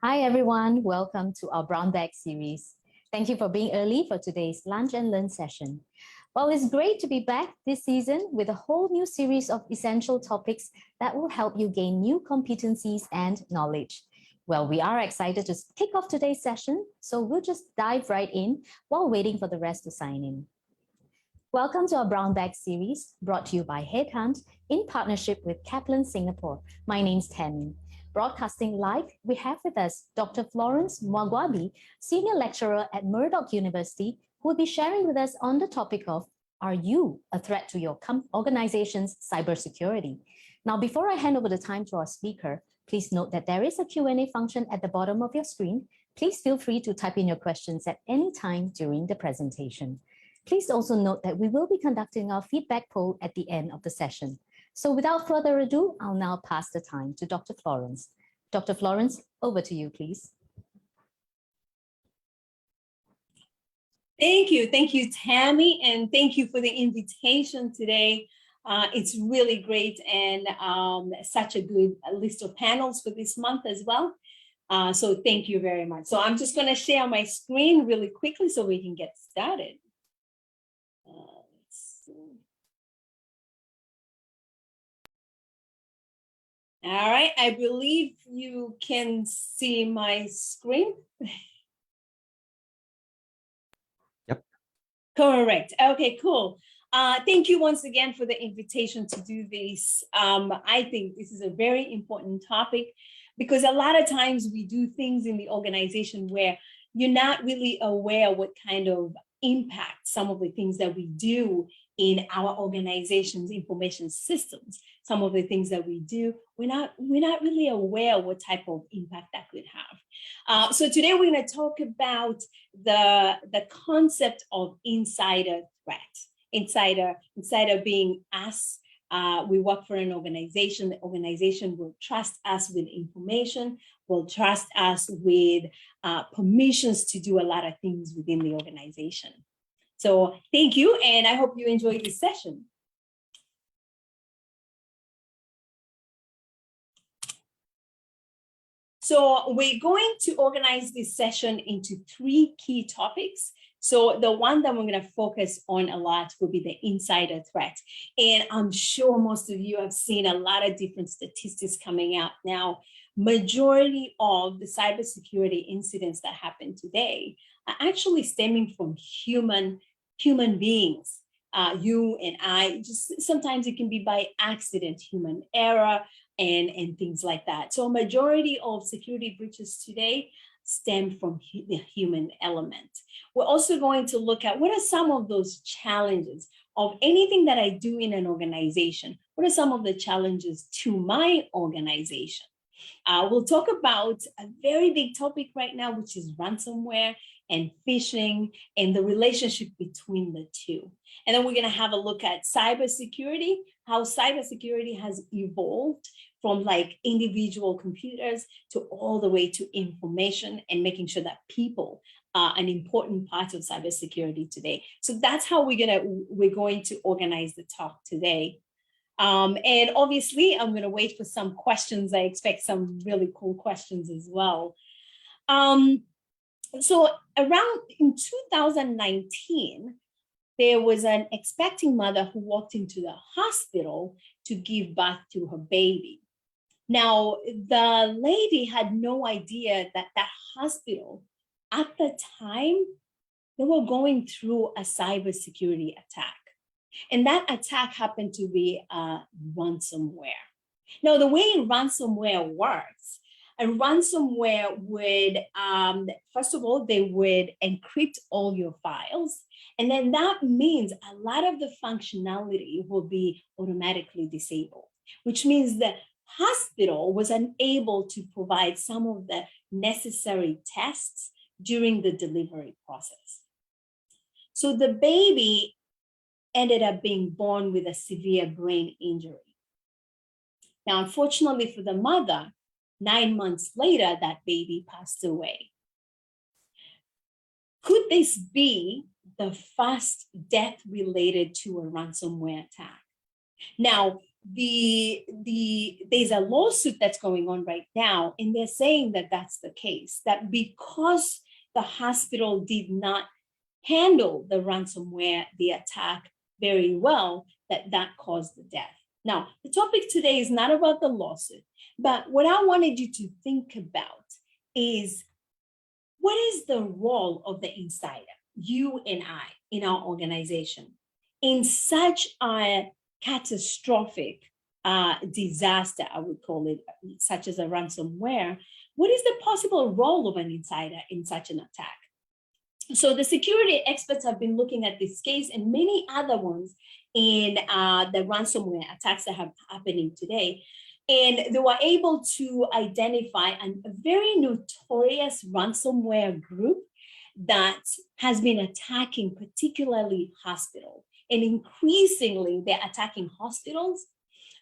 Hi everyone, welcome to our Brown Bag series. Thank you for being early for today's Lunch and Learn session. Well, it's great to be back this season with a whole new series of essential topics that will help you gain new competencies and knowledge. Well, we are excited to kick off today's session, so we'll just dive right in while waiting for the rest to sign in. Welcome to our Brown Bag series, brought to you by HeadHunt in partnership with Kaplan Singapore. My name's Tammy. Broadcasting live, we have with us Dr. Florence Mwagwabi, Senior Lecturer at Murdoch University, who will be sharing with us on the topic of, are you a threat to your organization's cybersecurity? Now, before I hand over the time to our speaker, please note that there is a Q&A function at the bottom of your screen. Please feel free to type in your questions at any time during the presentation. Please also note that we will be conducting our feedback poll at the end of the session. So without further ado, I'll now pass the time to Dr. Florence. Dr. Florence, over to you, please. Thank you, Tammy, and thank you for the invitation today. It's really great and such a good list of panels for this month as well. So thank you very much. So I'm just going to share my screen really quickly so we can get started. Let's see. All right, I believe you can see my screen. Yep. Correct. Okay, cool. Thank you once again for the invitation to do this. I think this is a very important topic because a lot of times we do things in the organization where you're not really aware what kind of impact some of the things that we do in our organization's information systems, some of the things that we do, we're not really aware what type of impact that could have. So today we're going to talk about the concept of insider threat. Insider being us. We work for an organization. The organization will trust us with information, will trust us with permissions to do a lot of things within the organization. So thank you, and I hope you enjoyed this session. So we're going to organize this session into 3 key topics. So the one that we're going to focus on a lot will be the insider threat. And I'm sure most of you have seen a lot of different statistics coming out now. Majority of the cybersecurity incidents that happen today are actually stemming from human beings. You and I, just sometimes it can be by accident, human error, and things like that. So a majority of security breaches today stem from the human element. We're also going to look at what are some of those challenges of anything that I do in an organization. What are some of the challenges to my organization? We'll talk about a very big topic right now, which is ransomware and phishing and the relationship between the two. And then we're going to have a look at cybersecurity, how cybersecurity has evolved from like individual computers to all the way to information and making sure that people are an important part of cybersecurity today. So that's how we're going to organize the talk today. And obviously, I'm going to wait for some questions. I expect some really cool questions as well. So around in 2019, there was an expecting mother who walked into the hospital to give birth to her baby. Now, the lady had no idea that that hospital, at the time, they were going through a cybersecurity attack. And that attack happened to be ransomware. Now, the way ransomware works, a ransomware would, first of all, they would encrypt all your files. And then that means a lot of the functionality will be automatically disabled, which means the hospital was unable to provide some of the necessary tests during the delivery process. So the baby ended up being born with a severe brain injury. Now, unfortunately for the mother, 9 months later, that baby passed away. Could this be the first death related to a ransomware attack? Now, there's a lawsuit that's going on right now, and they're saying that that's the case, that because the hospital did not handle the ransomware, the attack very well, that caused the death. Now, the topic today is not about the lawsuit, but what I wanted you to think about is, what is the role of the insider, you and I, in our organization, in such a catastrophic disaster, I would call it, such as a ransomware? What is the possible role of an insider in such an attack? So the security experts have been looking at this case and many other ones in the ransomware attacks that have happening today. And they were able to identify a very notorious ransomware group that has been attacking particularly hospitals. And increasingly, they're attacking hospitals.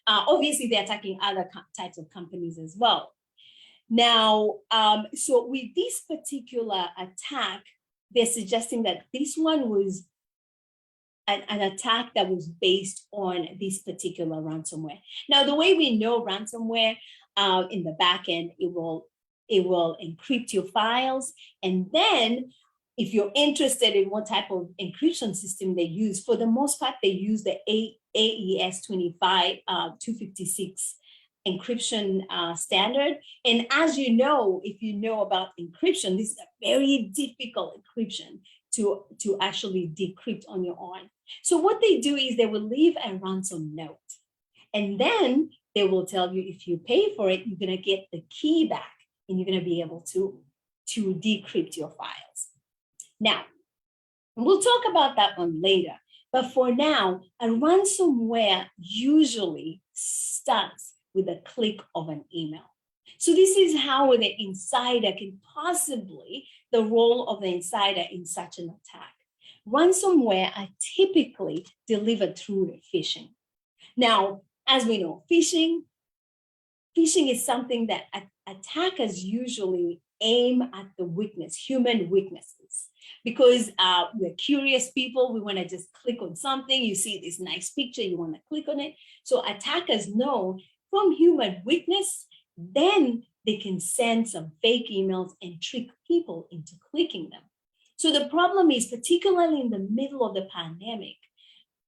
Obviously, they're attacking other types of companies as well. Now, so with this particular attack, they're suggesting that this one was an attack that was based on this particular ransomware. Now, the way we know ransomware in the back end, it will encrypt your files. And then if you're interested in what type of encryption system they use, for the most part, they use the AES 256 encryption standard. And as you know, if you know about encryption, this is a very difficult encryption to actually decrypt on your own. So what they do is they will leave a ransom note. And then they will tell you, if you pay for it, you're going to get the key back and you're going to be able to decrypt your files. Now, we'll talk about that one later. But for now, a ransomware usually starts with a click of an email. So this is how the insider can possibly, the role of the insider in such an attack. Ransomware are typically delivered through phishing. Now, as we know, phishing is something that attackers usually aim at the weakness, human weaknesses. Because we're curious people, we want to just click on something. You see this nice picture, you want to click on it. So attackers know from human weakness, then they can send some fake emails and trick people into clicking them. So the problem is, particularly in the middle of the pandemic,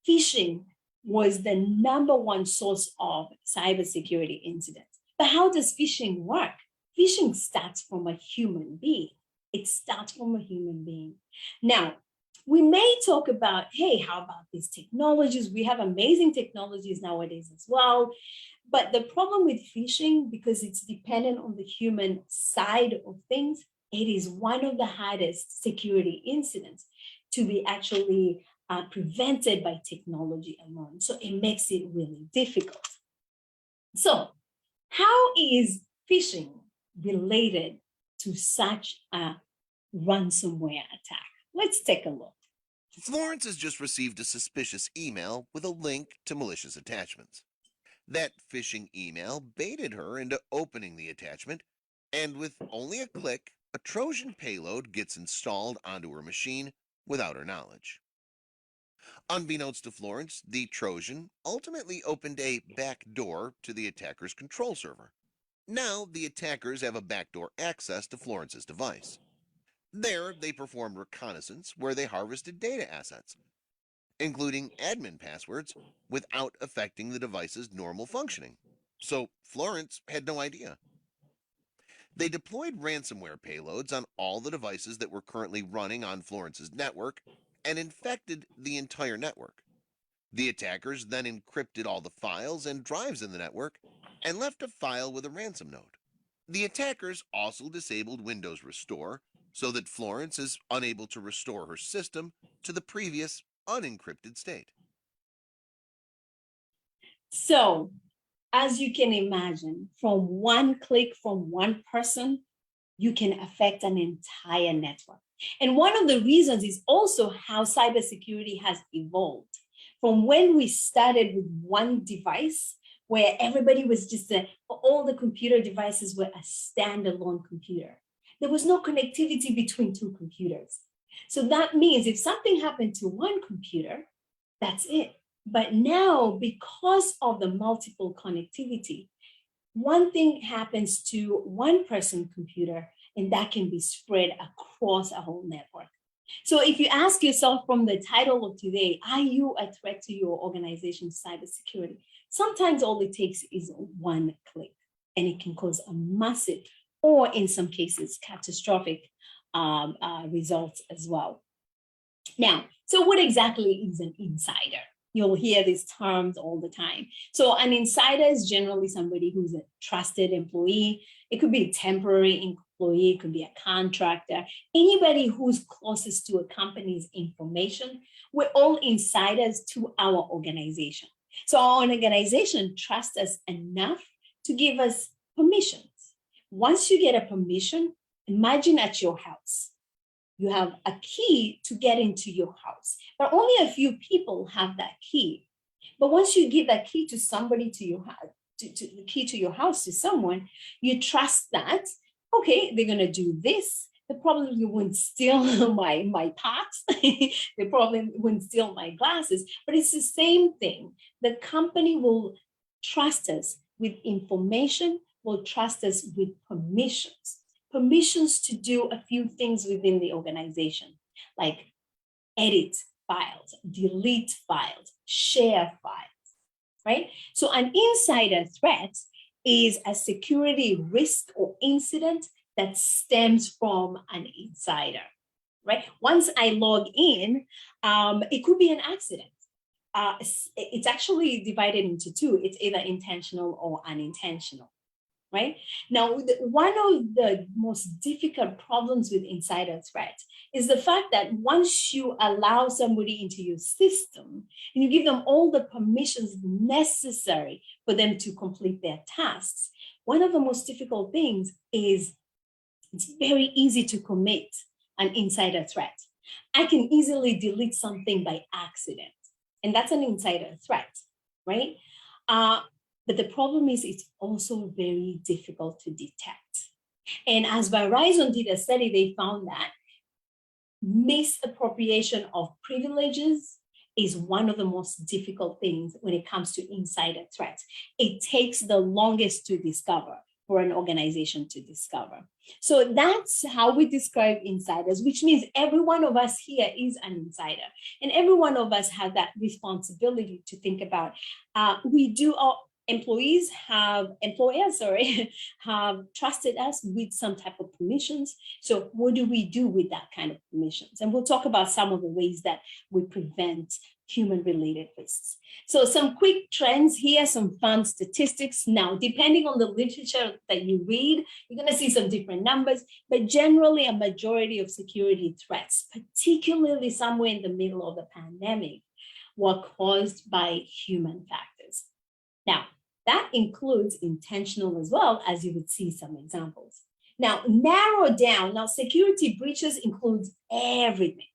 phishing was the #1 source of cybersecurity incidents. But how does phishing work? Phishing starts from a human being. It starts from a human being. Now, we may talk about, hey, how about these technologies? We have amazing technologies nowadays as well. But the problem with phishing, because it's dependent on the human side of things, it is one of the hardest security incidents to be actually prevented by technology alone. So it makes it really difficult. So how is phishing related to such a ransomware attack? Let's take a look. Florence has just received a suspicious email with a link to malicious attachments. That phishing email baited her into opening the attachment, and with only a click, a Trojan payload gets installed onto her machine without her knowledge. Unbeknownst to Florence, the Trojan ultimately opened a backdoor to the attacker's control server. Now the attackers have a backdoor access to Florence's device. There, they performed reconnaissance where they harvested data assets, including admin passwords, without affecting the device's normal functioning. So Florence had no idea. They deployed ransomware payloads on all the devices that were currently running on Florence's network and infected the entire network. The attackers then encrypted all the files and drives in the network and left a file with a ransom note. The attackers also disabled Windows Restore so that Florence is unable to restore her system to the previous unencrypted state. So, as you can imagine, from one click from one person, you can affect an entire network. And one of the reasons is also how cybersecurity has evolved. From when we started with one device, where everybody was just, all the computer devices were a standalone computer. There was no connectivity between two computers. So that means if something happened to one computer, that's it. But now, because of the multiple connectivity, one thing happens to one person's computer, and that can be spread across a whole network. So if you ask yourself from the title of today, are you a threat to your organization's cybersecurity? Sometimes all it takes is one click, and it can cause a massive, or in some cases, catastrophic results as well. Now, so what exactly is an insider? You'll hear these terms all the time. So an insider is generally somebody who's a trusted employee. It could be a temporary employee, it could be a contractor, anybody who's closest to a company's information. We're all insiders to our organization. So our organization trusts us enough to give us permissions. Once you get a permission, imagine at your house. You have a key to get into your house, but only a few people have that key. But once you give that key to somebody to your house, the key to your house to someone, you trust that, okay, they're gonna do this. They probably wouldn't steal my pots. They probably wouldn't steal my glasses, but it's the same thing. The company will trust us with information, will trust us with permissions. Permissions to do a few things within the organization, like edit files, delete files, share files, right? So an insider threat is a security risk or incident that stems from an insider, right? Once I log in, it could be an accident. It's actually divided into two. It's either intentional or unintentional. Right? Now, one of the most difficult problems with insider threats is the fact that once you allow somebody into your system and you give them all the permissions necessary for them to complete their tasks, one of the most difficult things is it's very easy to commit an insider threat. I can easily delete something by accident, and that's an insider threat, right? But the problem is it's also very difficult to detect. And as Verizon did a study, they found that misappropriation of privileges is one of the most difficult things when it comes to insider threats. It takes the longest to discover for an organization to discover. So that's how we describe insiders, which means every one of us here is an insider. And every one of us has that responsibility to think about. Employers have trusted us with some type of permissions. So what do we do with that kind of permissions? And we'll talk about some of the ways that we prevent human-related risks. So some quick trends here, some fun statistics. Now, depending on the literature that you read, you're going to see some different numbers, but generally a majority of security threats, particularly somewhere in the middle of the pandemic, were caused by human factors. Now, that includes intentional as well, as you would see some examples. Now, narrow down. Now, security breaches includes everything.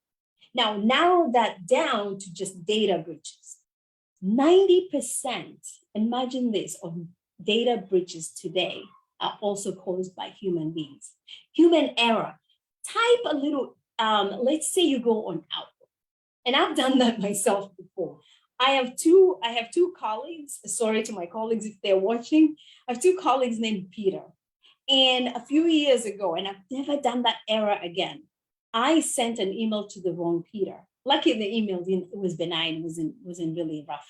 Now, narrow that down to just data breaches. 90%, imagine this, of data breaches today are also caused by human beings. Human error. Type a little, let's say you go on Outlook, and I've done that myself before. I have two colleagues, sorry to my colleagues if they're watching, I have two colleagues named Peter. And a few years ago, and I've never done that error again, I sent an email to the wrong Peter. Lucky the email was benign, wasn't really rough.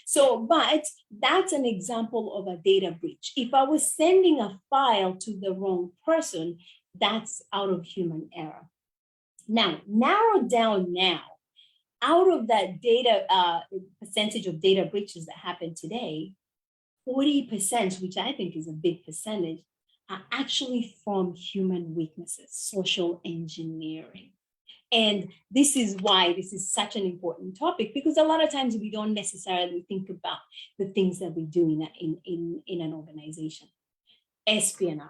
So, but that's an example of a data breach. If I was sending a file to the wrong person, that's out of human error. Now, narrow down now. Out of that data percentage of data breaches that happen today, 40%, which I think is a big percentage, are actually from human weaknesses, social engineering. And this is why this is such an important topic, because a lot of times we don't necessarily think about the things that we do in an organization. Espionage.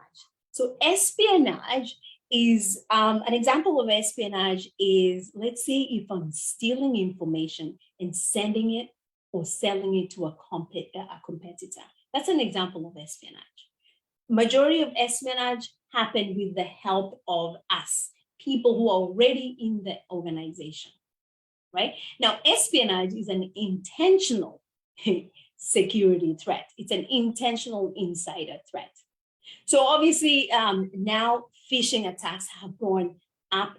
So espionage is an example of espionage is, let's say if I'm stealing information and sending it or selling it to a competitor. That's an example of espionage. Majority of espionage happen with the help of us, people who are already in the organization, right? Now, espionage is an intentional security threat. It's an intentional insider threat. So obviously now phishing attacks have gone up.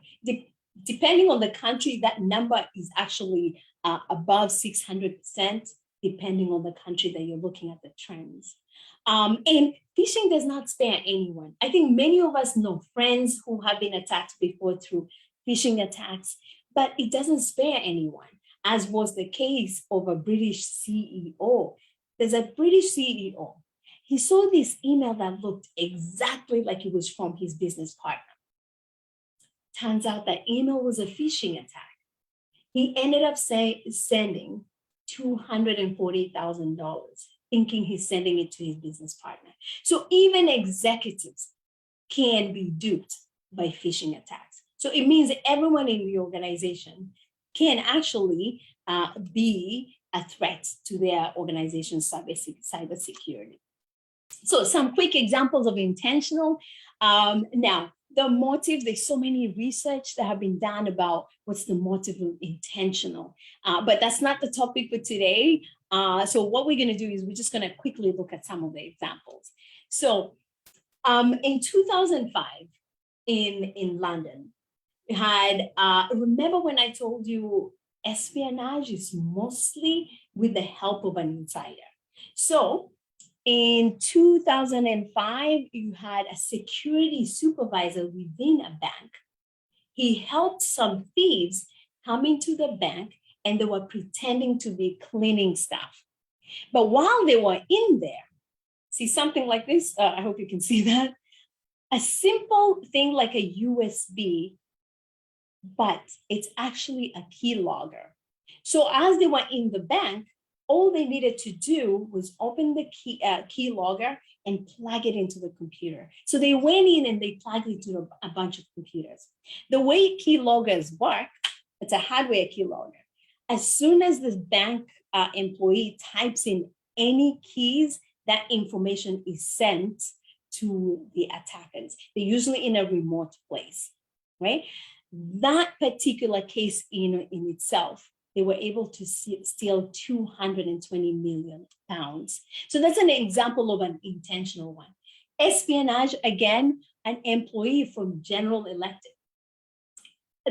Depending on the country, that number is actually above 600%, depending on the country that you're looking at the trends. And phishing does not spare anyone. I think many of us know friends who have been attacked before through phishing attacks, but it doesn't spare anyone, as was the case of a British CEO. There's a British CEO. He saw this email that looked exactly like it was from his business partner. Turns out that email was a phishing attack. He ended up sending $240,000, thinking he's sending it to his business partner. So even executives can be duped by phishing attacks. So it means that everyone in the organization can actually be a threat to their organization's cybersecurity. So some quick examples of intentional. Now, the motive, there's so many research that have been done about what's the motive of intentional, but that's not the topic for today. So what we're going to do is we're just going to quickly look at some of the examples. So in 2005 in London, we had, remember when I told you espionage is mostly with the help of an insider. So in 2005, you had a security supervisor within a bank. He helped some thieves come into the bank and they were pretending to be cleaning staff. But while they were in there, see something like this? I hope you can see that. A simple thing like a USB, but it's actually a keylogger. So as they were in the bank, all they needed to do was open the keylogger and plug it into the computer. So they went in and they plugged it to a bunch of computers. The way keyloggers work, it's a hardware keylogger. As soon as the bank employee types in any keys, that information is sent to the attackers. They're usually in a remote place, right? That particular case in itself, they were able to steal 220 million pounds. So that's an example of an intentional one. Espionage, again, an employee from General Electric.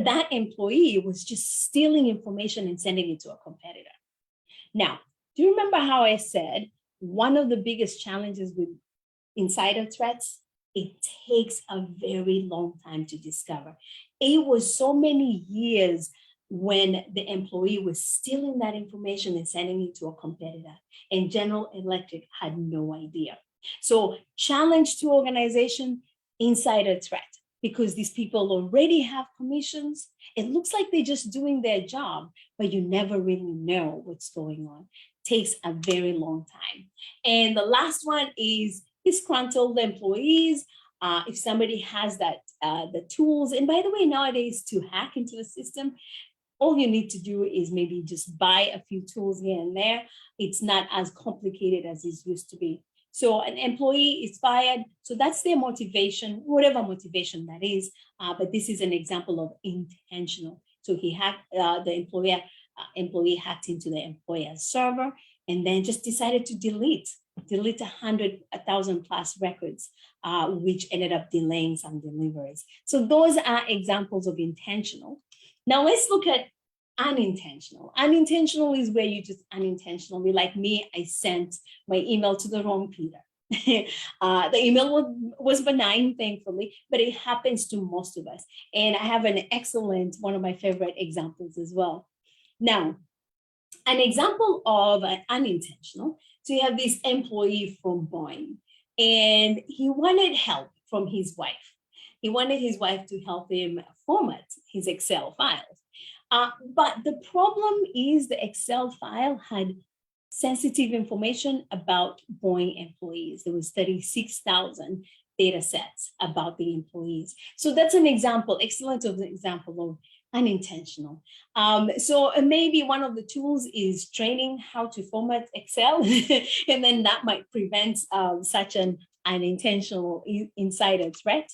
That employee was just stealing information and sending it to a competitor. Now, do you remember how I said one of the biggest challenges with insider threats? It takes a very long time to discover. It was so many years when the employee was stealing that information and sending it to a competitor, and General Electric had no idea. So challenge to organization, insider threat, because these people already have commissions. It looks like they're just doing their job, but you never really know what's going on. It takes a very long time. And the last one is disgruntled employees. If somebody has that, the tools, and by the way, nowadays to hack into a system, all you need to do is maybe just buy a few tools here and there. It's not as complicated as it used to be. So an employee is fired. So that's their motivation, whatever motivation that is. But this is an example of intentional. So he hacked, the employee hacked into the employer's server and then just decided to delete 1,000 plus records, which ended up delaying some deliveries. So those are examples of intentional. Now let's look at unintentional. Unintentional is where you just unintentionally, like me, I sent my email to the wrong Peter. The email was benign, thankfully, but it happens to most of us. And I have an excellent, one of my favorite examples as well. Now, an example of an unintentional, so you have this employee from Boeing, and he wanted help from his wife. He wanted his wife to help him format his Excel files. But the problem is the Excel file had sensitive information about Boeing employees. There was 36,000 data sets about the employees. So that's an example, excellent example of unintentional. So maybe one of the tools is training how to format Excel, and then that might prevent such an unintentional insider threat.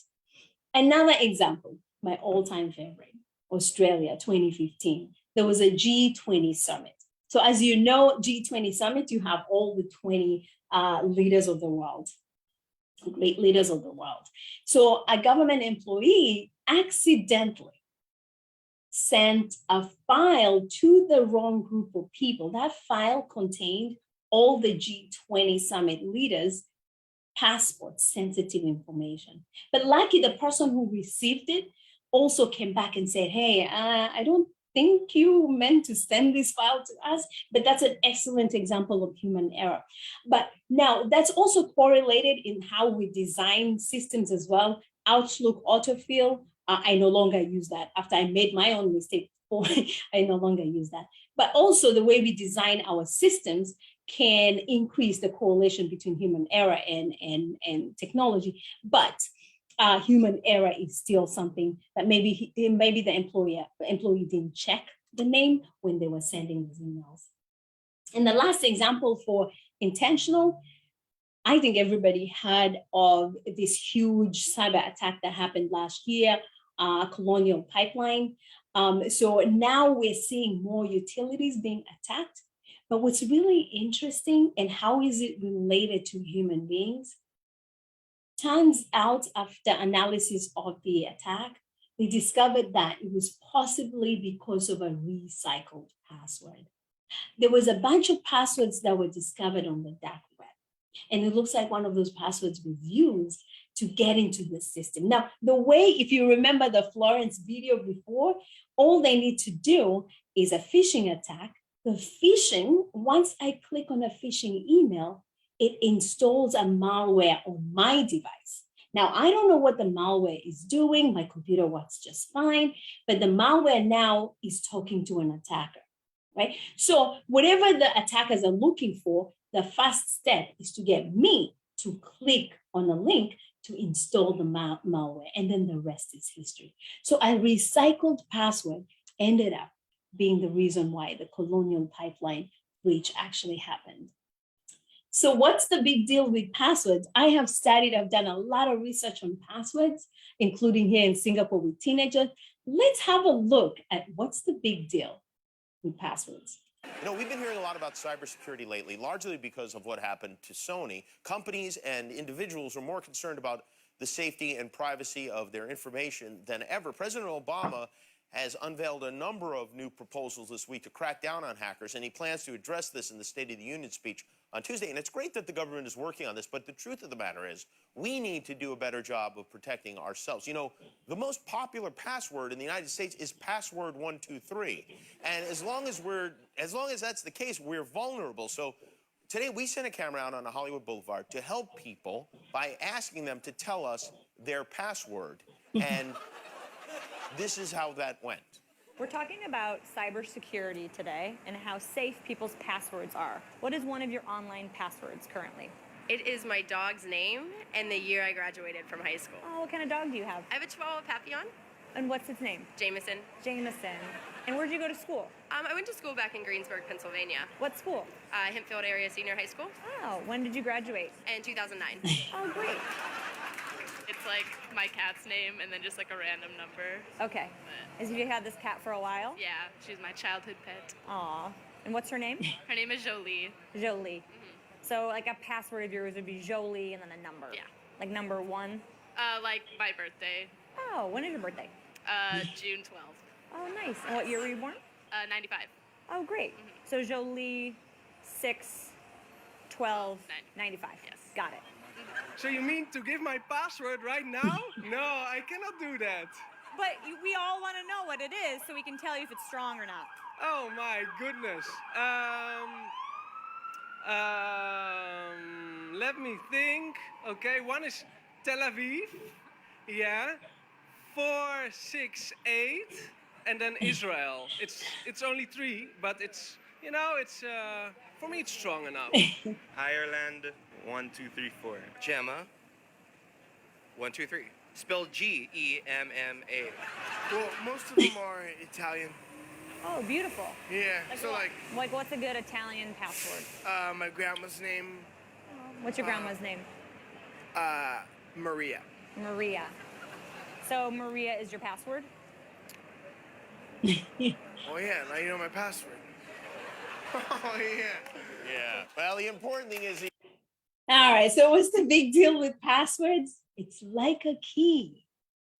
Another example, my all-time favorite, Australia, 2015. there was a G20 summit. So as you know, G20 summit, you have all the 20 leaders of the world, great leaders of the world. So a government employee accidentally sent a file to the wrong group of people. That file contained all the G20 summit leaders' passport sensitive information. But lucky, the person who received it also came back and said, hey, I don't think you meant to send this file to us, but that's an excellent example of human error. But now that's also correlated in how we design systems as well. Outlook autofill, I no longer use that. After I made my own mistake, I no longer use that. But also the way we design our systems can increase the correlation between human error and technology. But human error is still something that maybe the employee didn't check the name when they were sending these emails. And the last example for intentional, I think everybody heard of this huge cyber attack that happened last year, Colonial Pipeline. So now we're seeing more utilities being attacked. But what's really interesting, and how is it related to human beings? Turns out, after analysis of the attack, they discovered that it was possibly because of a recycled password. There was a bunch of passwords that were discovered on the dark web. And it looks like one of those passwords was used to get into the system. Now, the way, if you remember the Florence video before, all they need to do is a phishing attack. The phishing, once I click on a phishing email, it installs a malware on my device. Now, I don't know what the malware is doing. My computer works just fine, but the malware now is talking to an attacker, right? So whatever the attackers are looking for, the first step is to get me to click on a link to install the malware, and then the rest is history. So a recycled password ended up being the reason why the Colonial Pipeline breach actually happened. So what's the big deal with passwords? I've done a lot of research on passwords, including here in Singapore with teenagers. Let's have a look at what's the big deal with passwords. You know, we've been hearing a lot about cybersecurity lately, largely because of what happened to Sony. Companies and individuals are more concerned about the safety and privacy of their information than ever. President Obama has unveiled a number of new proposals this week to crack down on hackers, and he plans to address this in the State of the Union speech on Tuesday. And it's great that the government is working on this, but the truth of the matter is we need to do a better job of protecting ourselves. You know, the most popular password in the United States is password 123. And as long as that's the case, we're vulnerable. So today we sent a camera out on a Hollywood Boulevard to help people by asking them to tell us their password. And this is how that went. We're talking about cybersecurity today and how safe people's passwords are. What is one of your online passwords currently? It is my dog's name and the year I graduated from high school. Oh, what kind of dog do you have? I have a Chihuahua Papillon. And what's its name? Jameson. Jameson. And where'd you go to school? I went to school back in Greensburg, Pennsylvania. What school? Hempfield Area Senior High School. Oh, when did you graduate? In 2009. Oh, great. It's like my cat's name and then just like a random number. Okay. Have you had this cat for a while? Yeah, she's my childhood pet. Aw. And what's her name? Her name is Jolie. Jolie. So like a password of yours would be Jolie and then a number. Yeah. Like number 1? Like my birthday. Oh, when is your birthday? June 12th. Oh, nice. And what year were you born? 95. Oh, great. So Jolie, 6, 12, 95. Yes. Got it. So you mean to give my password right now? No, I cannot do that. But we all want to know what it is so we can tell you if it's strong or not. Oh my goodness. Let me think. Okay, one is Tel Aviv. Yeah. 468, and then Israel. It's only 3, but it's, you know, it's for me it's strong enough. Ireland 1 2 3 4. Gemma 1 2 3. Spelled Gemma. Well, most of them are Italian. Oh, beautiful. Yeah. Like So what? like What's a good Italian password? my grandma's name. What's your grandma's name? Maria. Maria. So Maria is your password? Oh yeah, now you know my password. Oh yeah. Yeah. Well, the important thing is All right, so what's the big deal with passwords? It's like a key,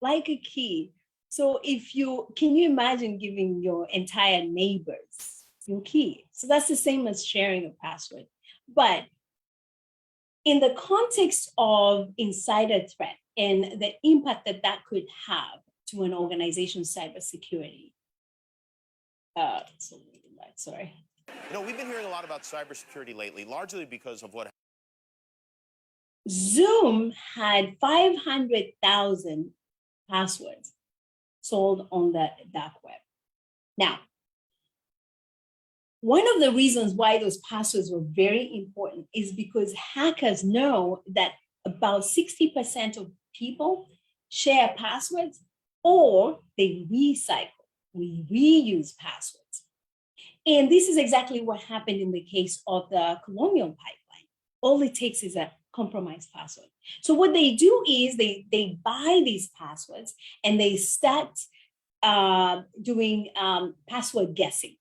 like a key. So can you imagine giving your entire neighbors your key? So that's the same as sharing a password. But in the context of insider threat and the impact that that could have to an organization's cybersecurity. Sorry. we've been hearing a lot about cybersecurity lately, largely because of what Zoom had 500,000 passwords sold on the dark web. Now, one of the reasons why those passwords were very important is because hackers know that about 60% of people share passwords or they reuse passwords. And this is exactly what happened in the case of the Colonial Pipeline. All it takes is a compromised password. So what they do is they buy these passwords and they start doing password guessing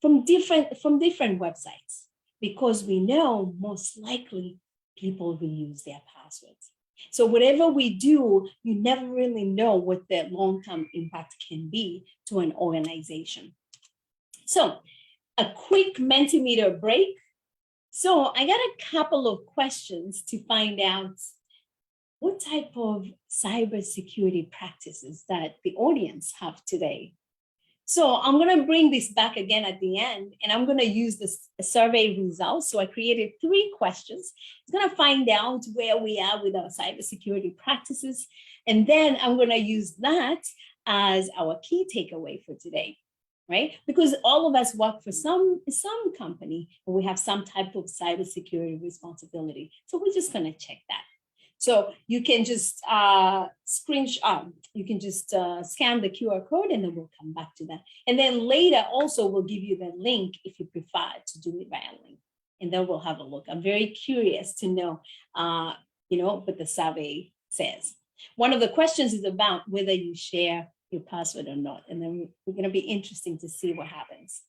from different websites, because we know most likely people reuse their passwords. So whatever we do, you never really know what the long-term impact can be to an organization. So a quick Mentimeter break. So I got a couple of questions to find out what type of cybersecurity practices that the audience have today. So I'm going to bring this back again at the end, and I'm going to use this survey results. So I created 3 questions. It's going to find out where we are with our cybersecurity practices. And then I'm going to use that as our key takeaway for today, right? Because all of us work for some company, and we have some type of cybersecurity responsibility. So we're just going to check that. So you can just screenshot, you can just scan the QR code, and then we'll come back to that. And then later also we'll give you the link if you prefer to do it via link. And then we'll have a look. I'm very curious to know, what the survey says. One of the questions is about whether you share your password or not. And then we're going to be interesting to see what happens.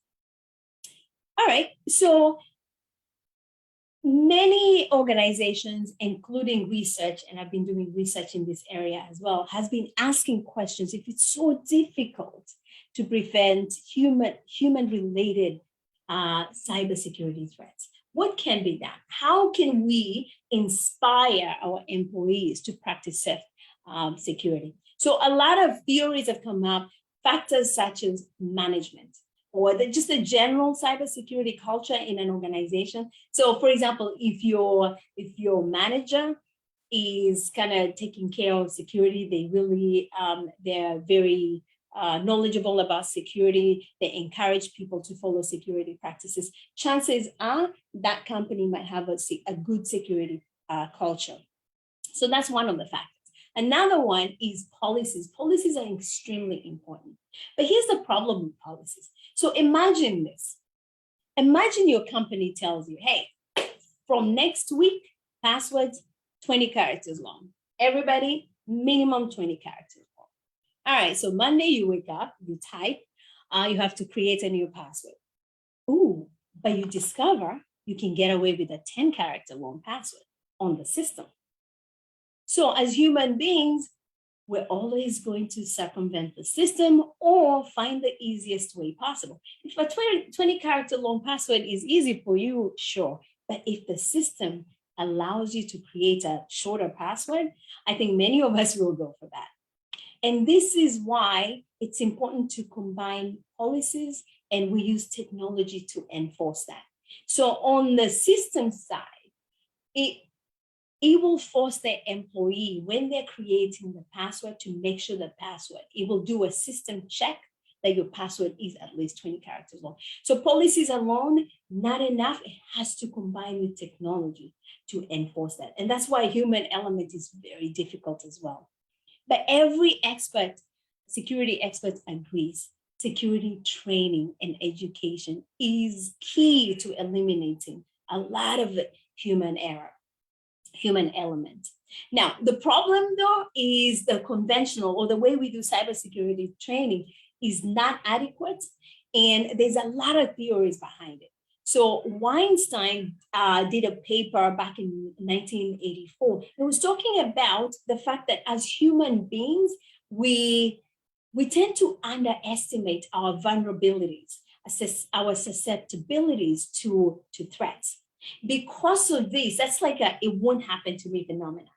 All right, so many organizations, including research, and I've been doing research in this area as well, has been asking questions if it's so difficult to prevent human-related cybersecurity threats. What can be done? How can we inspire our employees to practice security? So a lot of theories have come up, factors such as management, or just a general cybersecurity culture in an organization. So for example, if your manager is kind of taking care of security, they're very knowledgeable about security, they encourage people to follow security practices, chances are that company might have a good security culture. So that's one of the factors. Another one is policies. Policies are extremely important. But here's the problem with policies. So imagine this. Imagine your company tells you, hey, from next week, passwords 20 characters long. Everybody, minimum 20 characters long. All right, so Monday you wake up, you type, you have to create a new password. Ooh, but you discover you can get away with a 10-character long password on the system. So as human beings, we're always going to circumvent the system or find the easiest way possible. If a 20-character long password is easy for you, sure. But if the system allows you to create a shorter password, I think many of us will go for that. And this is why it's important to combine policies, and we use technology to enforce that. So on the system side, it will force the employee, when they're creating the password, to make sure the password, it will do a system check that your password is at least 20 characters long. So policies alone, not enough. It has to combine with technology to enforce that. And that's why human element is very difficult as well. But every expert, security expert agrees, security training and education is key to eliminating a lot of the human error. Human element. Now, the problem though is the conventional, or the way we do cybersecurity training is not adequate. And there's a lot of theories behind it. So Weinstein did a paper back in 1984. It was talking about the fact that as human beings, we tend to underestimate our vulnerabilities, our susceptibilities to threats. Because of this, that's like a it won't happen to me phenomenon.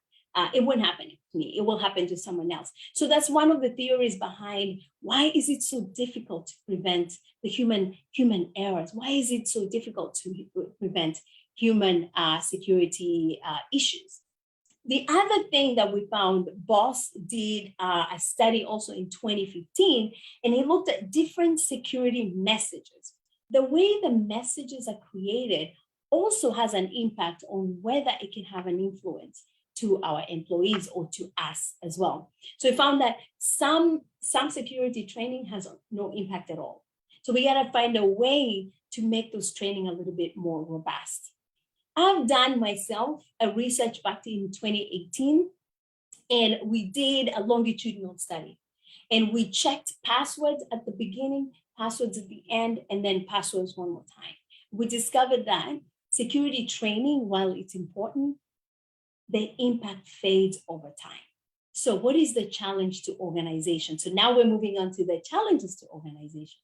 It won't happen to me. It will happen to someone else. So that's one of the theories behind why is it so difficult to prevent the human errors? Why is it so difficult to prevent human security issues? The other thing that we found, Boss did a study also in 2015, and he looked at different security messages. The way the messages are created also has an impact on whether it can have an influence to our employees or to us as well. So we found that some security training has no impact at all. So we gotta find a way to make those training a little bit more robust. I've done myself a research back in 2018, and we did a longitudinal study. And we checked passwords at the beginning, passwords at the end, and then passwords one more time. We discovered that security training, while it's important, the impact fades over time. So what is the challenge to organization? So now we're moving on to the challenges to organization.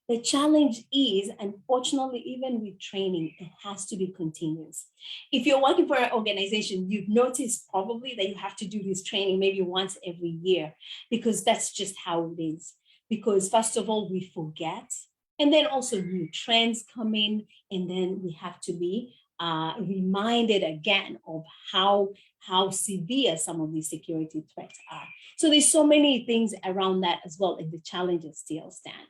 The challenge is, unfortunately, even with training, it has to be continuous. If you're working for an organization, you've noticed probably that you have to do this training maybe once every year, because that's just how it is. Because first of all, we forget, and then also new trends come in, and then we have to be reminded again of how severe some of these security threats are. So there's so many things around that as well, and the challenges still stand.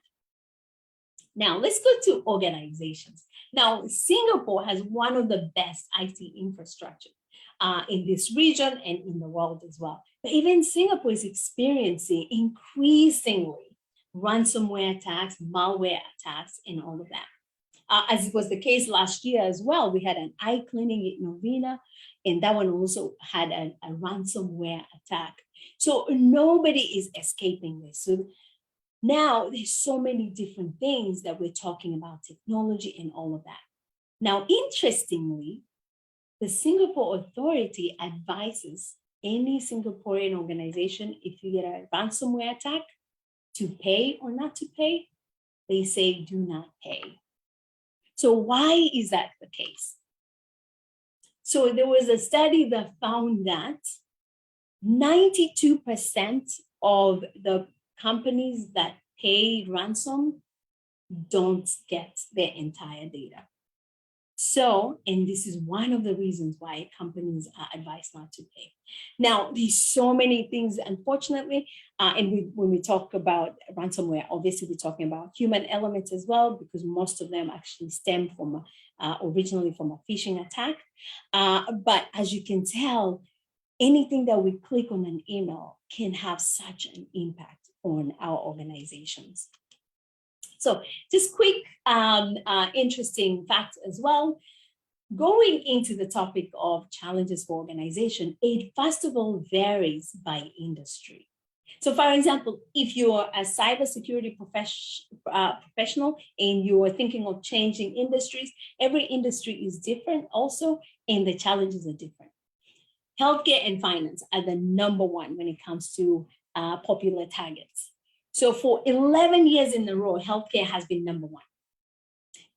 Now, let's go to organizations. Now, Singapore has one of the best IT infrastructure in this region and in the world as well. But even Singapore is experiencing increasingly ransomware attacks, malware attacks, and all of that. As it was the case last year as well, we had an eye clinic in Novena, and that one also had a ransomware attack. So nobody is escaping this. So now there's so many different things that we're talking about, technology and all of that. Now, interestingly, the Singapore Authority advises any Singaporean organization, if you get a ransomware attack, to pay or not to pay. They say do not pay. So why is that the case? So there was a study that found that 92% of the companies that pay ransom don't get their entire data. So, and this is one of the reasons why companies are advised not to pay. Now, there's so many things, unfortunately, and when we talk about ransomware, obviously we're talking about human elements as well, because most of them actually stem from originally from a phishing attack. But as you can tell, anything that we click on an email can have such an impact on our organizations. So just quick, interesting facts as well. Going into the topic of challenges for organization, it first of all varies by industry. So for example, if you're a cybersecurity professional and you are thinking of changing industries, every industry is different also, and the challenges are different. Healthcare and finance are the number one when it comes to popular targets. So for 11 years in a row, healthcare has been number one.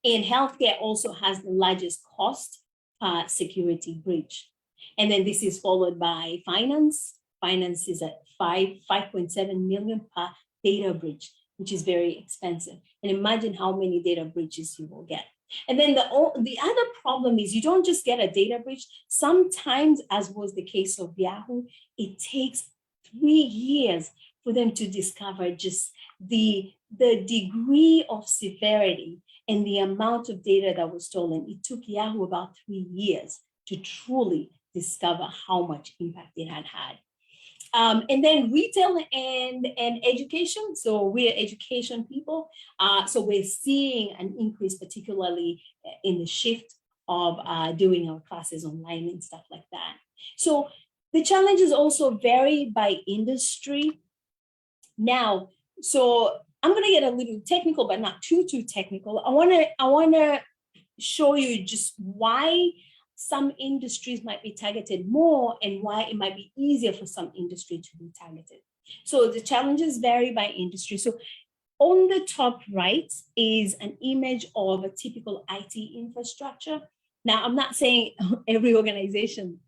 And healthcare also has the largest cost per security breach. And then this is followed by finance. Finance is at 5.7 million per data breach, which is very expensive. And imagine how many data breaches you will get. And then the other problem is you don't just get a data breach. Sometimes, as was the case of Yahoo, it takes 3 years for them to discover just the degree of severity and the amount of data that was stolen. It took Yahoo about 3 years to truly discover how much impact it had had. And then retail and education. So we're education people. So we're seeing an increase, particularly in the shift of doing our classes online and stuff like that. So the challenges also vary by industry. Now, so I'm going to get a little technical, but not too technical. I want to show you just why some industries might be targeted more and why it might be easier for some industry to be targeted. So the challenges vary by industry. So on the top right is an image of a typical IT infrastructure. Now, I'm not saying every organization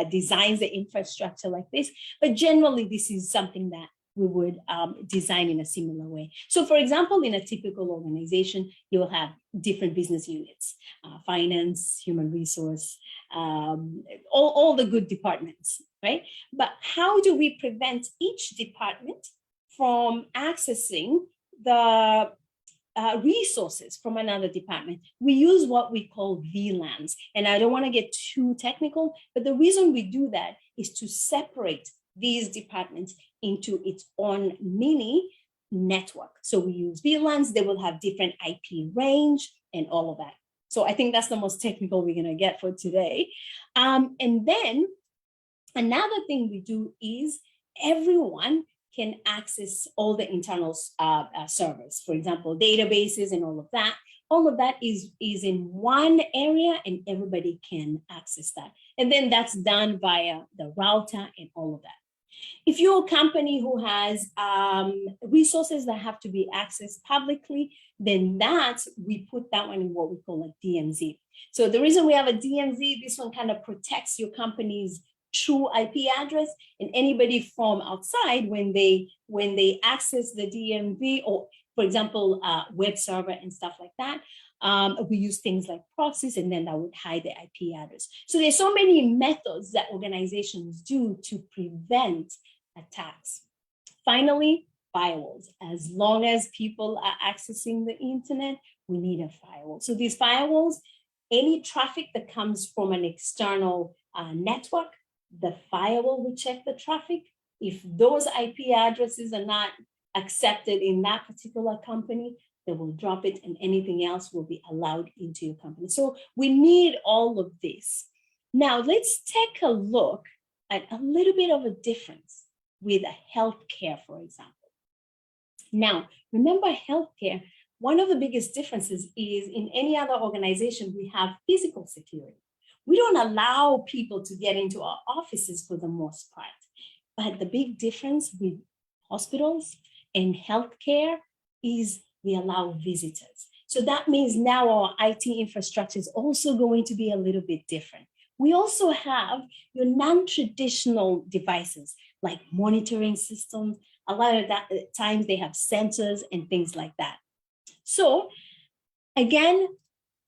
designs the infrastructure like this, but generally this is something that we would design in a similar way. So for example, in a typical organization, you will have different business units, finance, human resource, all the good departments, right? But how do we prevent each department from accessing the resources from another department? We use what we call VLANs. And I don't want to get too technical, but the reason we do that is to separate these departments into its own mini network. So we use VLANs, they will have different IP range and all of that. So I think that's the most technical we're going to get for today. And then another thing we do is everyone can access all the internal servers, for example, databases and all of that. All of that is in one area and everybody can access that. And then that's done via the router and all of that. If you're a company who has resources that have to be accessed publicly, then we put that one in what we call a DMZ. So the reason we have a DMZ, this one kind of protects your company's true IP address, and anybody from outside, when they access the DMV, or for example, web server and stuff like that, we use things like proxies, and then that would hide the IP address. So there's so many methods that organizations do to prevent attacks. Finally, firewalls. As long as people are accessing the internet, we need a firewall. So these firewalls, any traffic that comes from an external network, the firewall will check the traffic. If those IP addresses are not accepted in that particular company, they will drop it and anything else will be allowed into your company. So we need all of this. Now let's take a look at a little bit of a difference with a healthcare, for example. Now, remember healthcare, one of the biggest differences is in any other organization, we have physical security. We don't allow people to get into our offices for the most part. But the big difference with hospitals and healthcare is we allow visitors. So that means now our IT infrastructure is also going to be a little bit different. We also have your non-traditional devices like monitoring systems. A lot of times they have sensors and things like that. So again,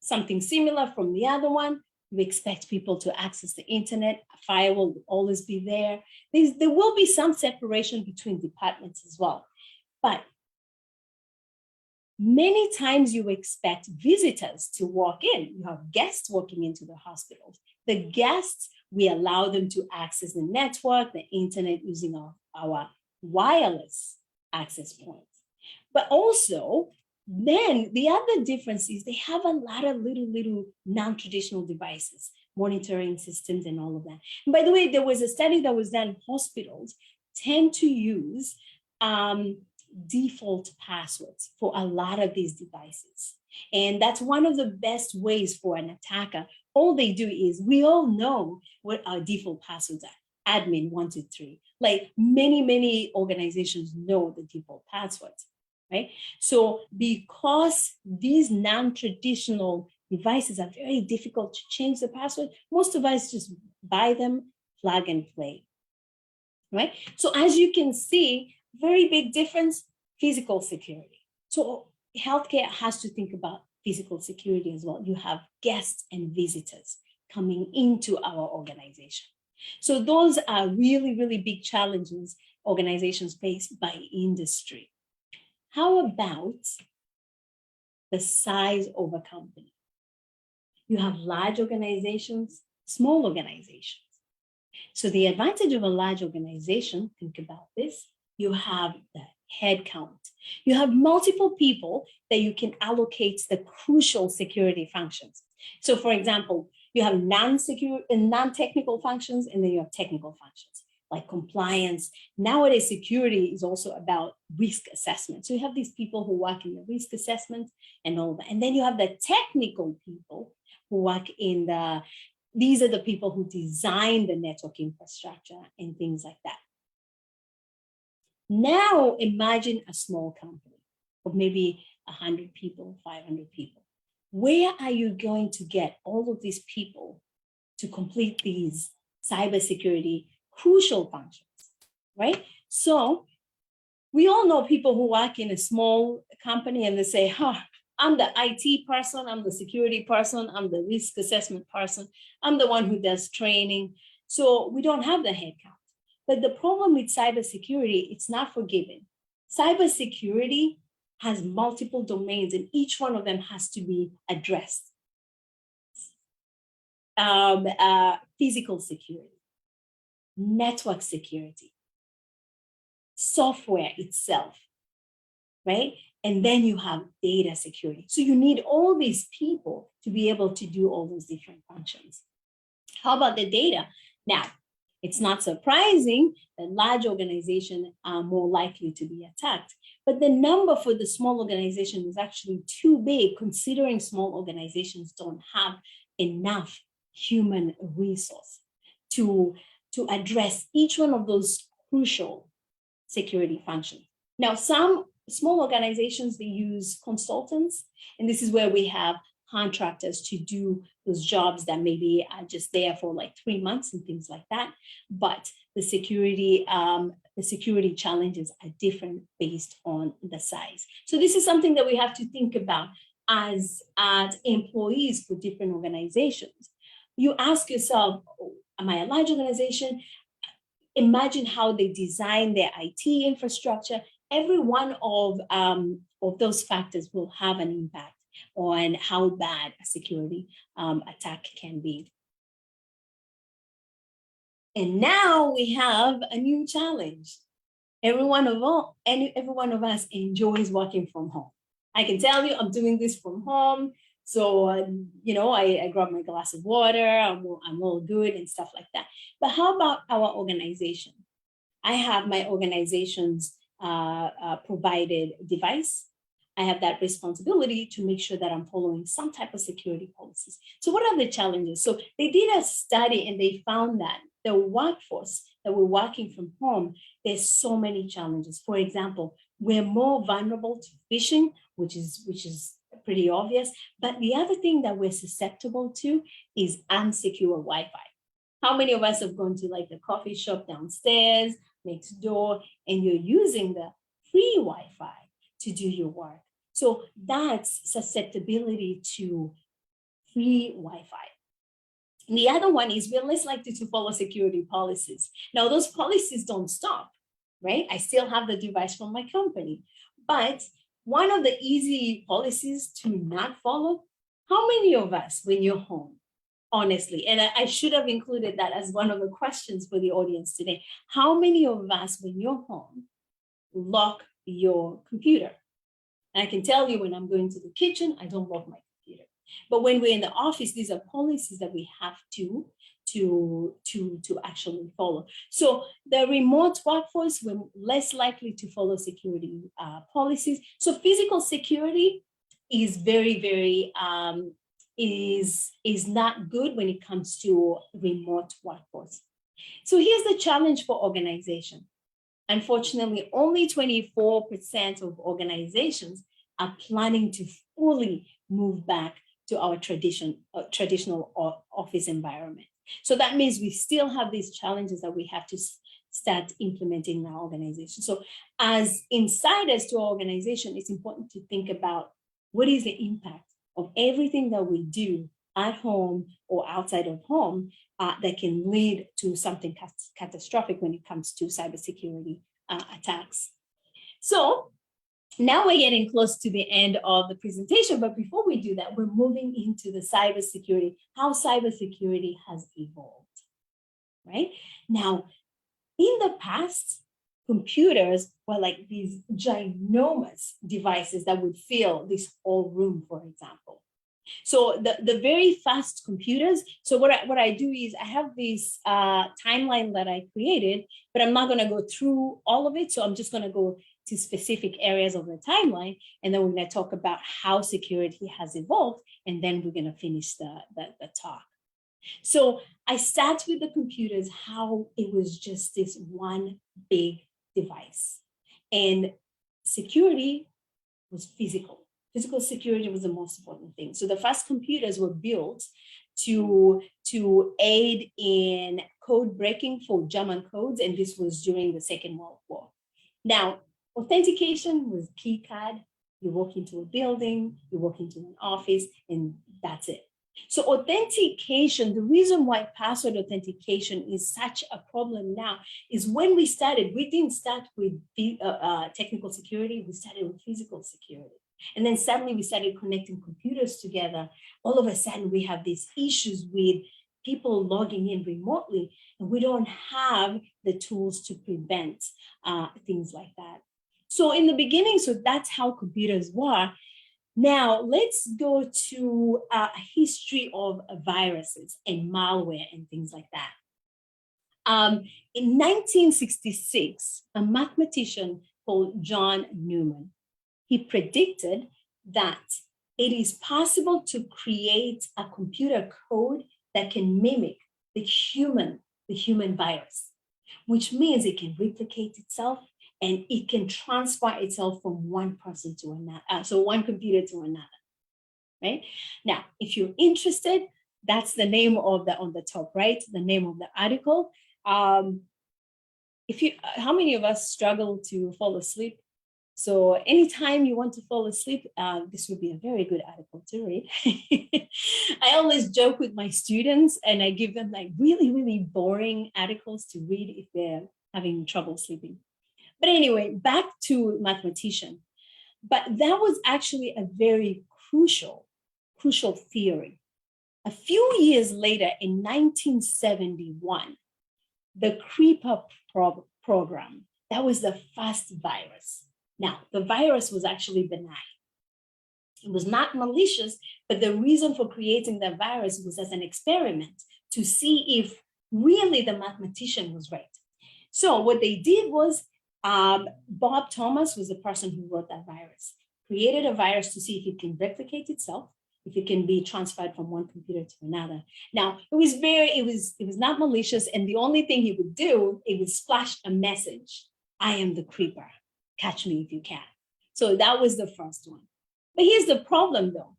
something similar from the other one. We expect people to access the internet. A firewall will always be there. There will be some separation between departments as well. But many times you expect visitors to walk in. You have guests walking into the hospitals. The guests, we allow them to access the network, the internet, using our wireless access points. But also, then the other difference is they have a lot of little non-traditional devices, monitoring systems and all of that. And by the way, there was a study that was done. Hospitals tend to use default passwords for a lot of these devices. And that's one of the best ways for an attacker. All they do is, we all know what our default passwords are. Admin 123. Like many organizations know the default passwords. Right? So because these non-traditional devices are very difficult to change the password, most of us just buy them, plug and play, right? So as you can see, very big difference, physical security. So healthcare has to think about physical security as well. You have guests and visitors coming into our organization. So those are really big challenges organizations face by industry. How about the size of a company? You have large organizations, small organizations. So the advantage of a large organization, think about this, you have the head count. You have multiple people that you can allocate the crucial security functions. So for example, you have non-technical functions and then you have technical functions. like compliance. Nowadays, security is also about risk assessment. So you have these people who work in the risk assessment and all that. And then you have the technical people who work in these are the people who design the network infrastructure and things like that. Now imagine a small company of maybe 100 people, 500 people. Where are you going to get all of these people to complete these cybersecurity crucial functions, right? So we all know people who work in a small company and they say, I'm the IT person, I'm the security person, I'm the risk assessment person, I'm the one who does training. So we don't have the headcount. But the problem with cybersecurity, it's not forgiving. Cybersecurity has multiple domains and each one of them has to be addressed. Physical security, network security, software itself, right? And then you have data security. So you need all these people to be able to do all those different functions. How about the data? Now, it's not surprising that large organizations are more likely to be attacked, but the number for the small organization is actually too big, considering small organizations don't have enough human resource to address each one of those crucial security functions. Now, some small organizations, they use consultants, and this is where we have contractors to do those jobs that maybe are just there for like 3 months and things like that. But the security challenges are different based on the size. So this is something that we have to think about as employees for different organizations. You ask yourself, am I a large organization? Imagine how they design their IT infrastructure. Every one of those factors will have an impact on how bad a security attack can be. And now we have a new challenge. Every one of us enjoys working from home. I can tell you, I'm doing this from home. So, I grab my glass of water, I'm all good and stuff like that. But how about our organization? I have my organization's provided device. I have that responsibility to make sure that I'm following some type of security policies. So what are the challenges? So they did a study and they found that the workforce that we're working from home, there's so many challenges. For example, we're more vulnerable to phishing, which is pretty obvious. But the other thing that we're susceptible to is unsecure Wi-Fi. How many of us have gone to like the coffee shop downstairs, next door, and you're using the free Wi-Fi to do your work? So that's susceptibility to free Wi-Fi. And the other one is we're less likely to follow security policies. Now, those policies don't stop, right? I still have the device from my company. But one of the easy policies to not follow, how many of us, when you're home, honestly, and I should have included that as one of the questions for the audience today, how many of us, when you're home, lock your computer? And I can tell you when I'm going to the kitchen, I don't lock my computer. But when we're in the office, these are policies that we have to actually follow. So the remote workforce, we're less likely to follow security policies. So physical security is very, very, is not good when it comes to remote workforce. So here's the challenge for organization. Unfortunately, only 24% of organizations are planning to fully move back to our traditional office environment. So that means we still have these challenges that we have to start implementing in our organization. So as insiders to our organization, it's important to think about what is the impact of everything that we do at home or outside of home that can lead to something catastrophic when it comes to cybersecurity attacks. So now we're getting close to the end of the presentation, but before we do that, we're moving into the cybersecurity, how cybersecurity has evolved, right? Now, in the past, computers were like these ginormous devices that would fill this whole room, for example. So the very fast computers. So what I do is I have this timeline that I created, but I'm not going to go through all of it. So I'm just going to go to specific areas of the timeline, and then we're going to talk about how security has evolved, and then we're going to finish the talk. So I start with the computers, how it was just this one big device, and security was physical. Physical security was the most important thing. So the first computers were built to aid in code breaking for German codes, and this was during the Second World War. Now, authentication was key card. You walk into a building, you walk into an office, and that's it. So authentication, the reason why password authentication is such a problem now is when we started, we didn't start with technical security, we started with physical security. And then suddenly we started connecting computers together. All of a sudden we have these issues with people logging in remotely, and we don't have the tools to prevent things like that. So in the beginning, so that's how computers were. Now, let's go to a history of viruses and malware and things like that. In 1966, a mathematician called John Newman, he predicted that it is possible to create a computer code that can mimic the human virus, which means it can replicate itself, and it can transfer itself from one person to another, so one computer to another, right? Now, if you're interested, that's the name of on the top, right? The name of the article. How many of us struggle to fall asleep? So anytime you want to fall asleep, this would be a very good article to read. I always joke with my students, and I give them like really, really boring articles to read if they're having trouble sleeping. But anyway, back to mathematician. But that was actually a very crucial theory. A few years later, in 1971, the Creeper program, that was the first virus. Now, the virus was actually benign. It was not malicious, but the reason for creating the virus was as an experiment to see if really the mathematician was right. So what they did was, Bob Thomas was the person who wrote that virus, created a virus to see if it can replicate itself, if it can be transferred from one computer to another. Now, it was not malicious, and the only thing he would do, it would splash a message: "I am the creeper, catch me if you can." So that was the first one. But here's the problem though.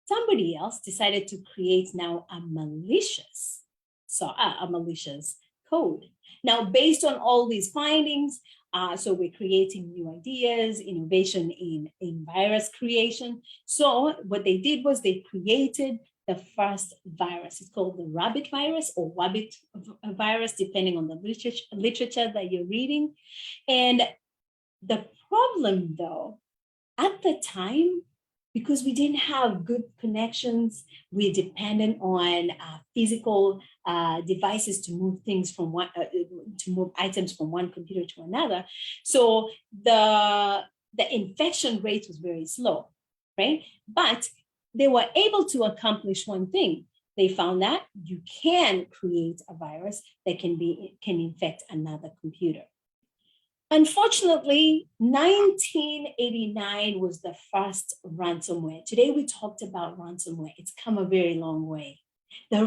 Somebody else decided to create now a malicious code. Now, based on all these findings, so we're creating new ideas, innovation in virus creation. So what they did was they created the first virus. It's called the rabbit virus or wabbit virus, depending on the literature that you're reading. And the problem though, at the time, because we didn't have good connections, we're dependent on physical devices to move things from to move items from one computer to another. So the infection rate was very slow, right? But they were able to accomplish one thing. They found that you can create a virus that can infect another computer. Unfortunately, 1989 was the first ransomware. Today we talked about ransomware. It's come a very long way. The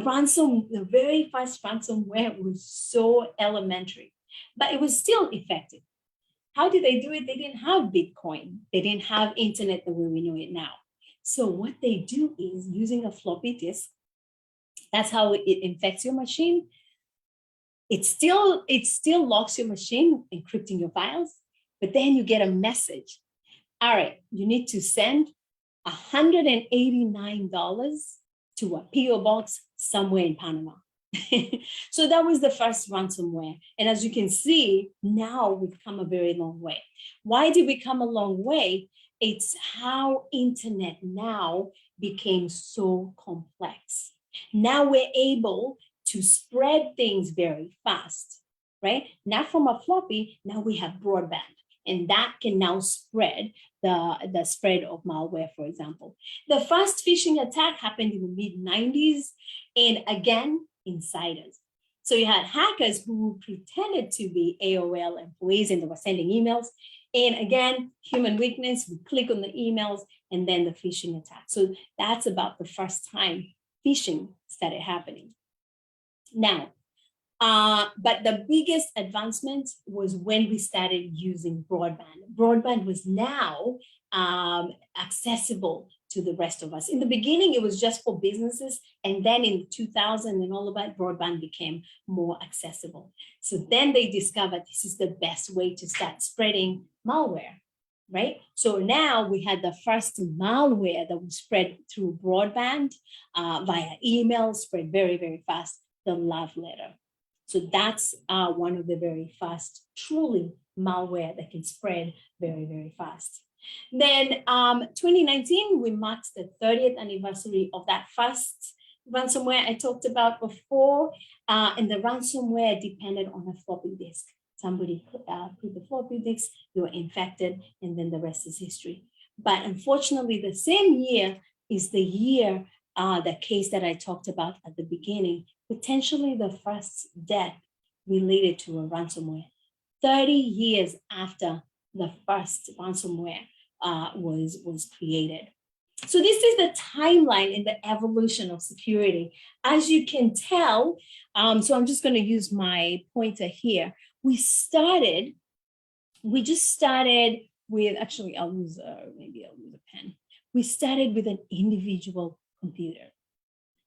very first ransomware was so elementary, but it was still effective. How did they do it? They didn't have Bitcoin. They didn't have internet the way we know it now. So what they do is using a floppy disk. That's how it infects your machine. It still locks your machine, encrypting your files, but then you get a message. All right, you need to send $189 to a PO box somewhere in Panama. So that was the first ransomware. And as you can see, now we've come a very long way. Why did we come a long way? It's how internet now became so complex. Now we're able to spread things very fast, right? Not from a floppy, now we have broadband. and that can now spread the spread of malware, for example. The first phishing attack happened in the mid-90s, and again, insiders. So you had hackers who pretended to be AOL employees and they were sending emails. And again, human weakness, we click on the emails and then the phishing attack. So that's about the first time phishing started happening. Now, but the biggest advancement was when we started using broadband. Broadband was now accessible to the rest of us. In the beginning, it was just for businesses. And then in 2000 and all of that, broadband became more accessible. So then they discovered this is the best way to start spreading malware, right? So now we had the first malware that was spread through broadband via email, spread very, very fast, the love letter. So that's one of the very fast, truly malware that can spread very, very fast. Then 2019, we marked the 30th anniversary of that first ransomware I talked about before. And the ransomware depended on a floppy disk. Somebody put the floppy disk, you were infected, and then the rest is history. But unfortunately, the same year is the year, the case that I talked about at the beginning, potentially the first death related to a ransomware. 30 years after the first ransomware was created. So this is the timeline in the evolution of security. As you can tell, so I'm just going to use my pointer here. We just started with, actually, maybe I'll use a pen. We started with an individual computer.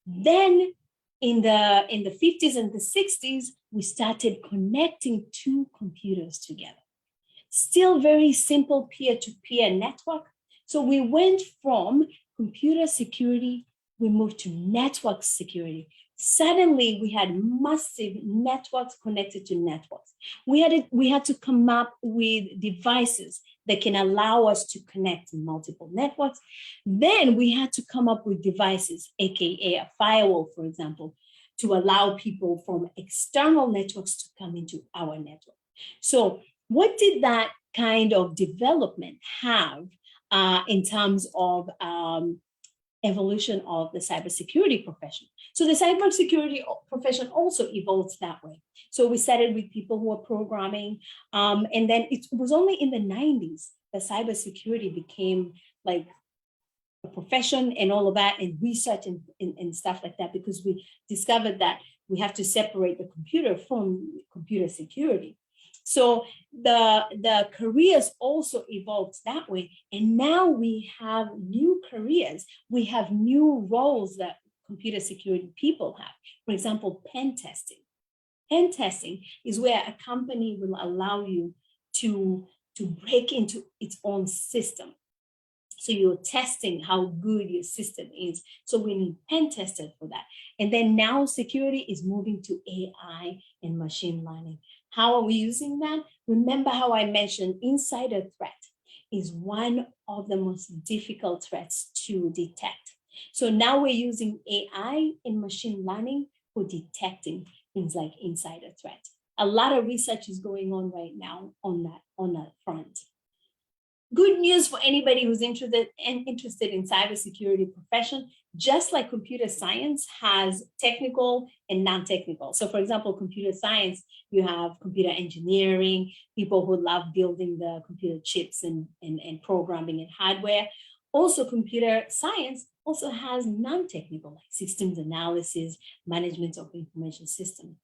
Then in the 50s and the 60s, we started connecting two computers together. Still very simple peer-to-peer network. So we went from computer security, we moved to network security. Suddenly we had massive networks connected to networks. We had to come up with devices that can allow us to connect multiple networks. Then we had to come up with devices, AKA a firewall, for example, to allow people from external networks to come into our network. So what did that kind of development have in terms of evolution of the cybersecurity profession? So the cybersecurity profession also evolved that way. So we started with people who were programming, and then it was only in the 90s that cybersecurity became like a profession and all of that, and research and stuff like that, because we discovered that we have to separate the computer from computer security. So the careers also evolved that way. And now we have new careers. We have new roles that computer security people have. For example, pen testing. Pen testing is where a company will allow you to break into its own system. So you're testing how good your system is. So we need pen testers for that. And then now security is moving to AI and machine learning. How are we using that? Remember how I mentioned insider threat is one of the most difficult threats to detect. So now we're using AI and machine learning for detecting things like insider threat. A lot of research is going on right now on that front. Good news for anybody who's interested in cybersecurity profession, just like computer science has technical and non-technical. So for example, computer science, you have computer engineering, people who love building the computer chips and programming and hardware. Also, computer science also has non-technical, like systems analysis, management of information systems.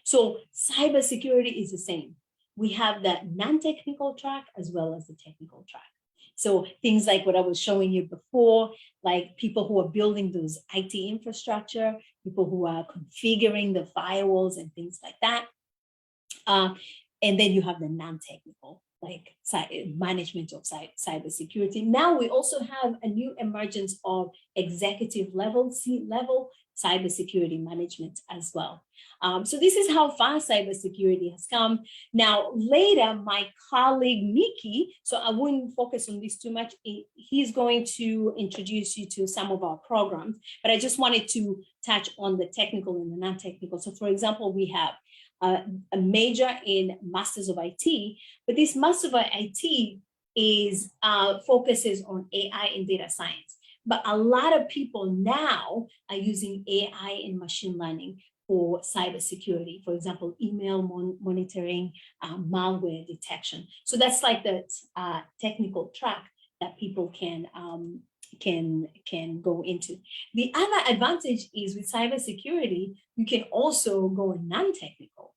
So cybersecurity is the same. We have the non-technical track as well as the technical track. So things like what I was showing you before, like people who are building those IT infrastructure, people who are configuring the firewalls and things like that. And then you have the non-technical, like management of cybersecurity. Now we also have a new emergence of executive level, C-level cybersecurity management as well. So this is how far cybersecurity has come. Now, later, my colleague, Mickey, so I wouldn't focus on this too much. He's going to introduce you to some of our programs, but I just wanted to touch on the technical and the non-technical. So for example, we have a major in Masters of IT, but this Master of IT is focuses on AI and data science. But a lot of people now are using AI and machine learning for cybersecurity, for example, email monitoring, malware detection. So that's like the technical track that people can go into. The other advantage is with cybersecurity, you can also go non-technical.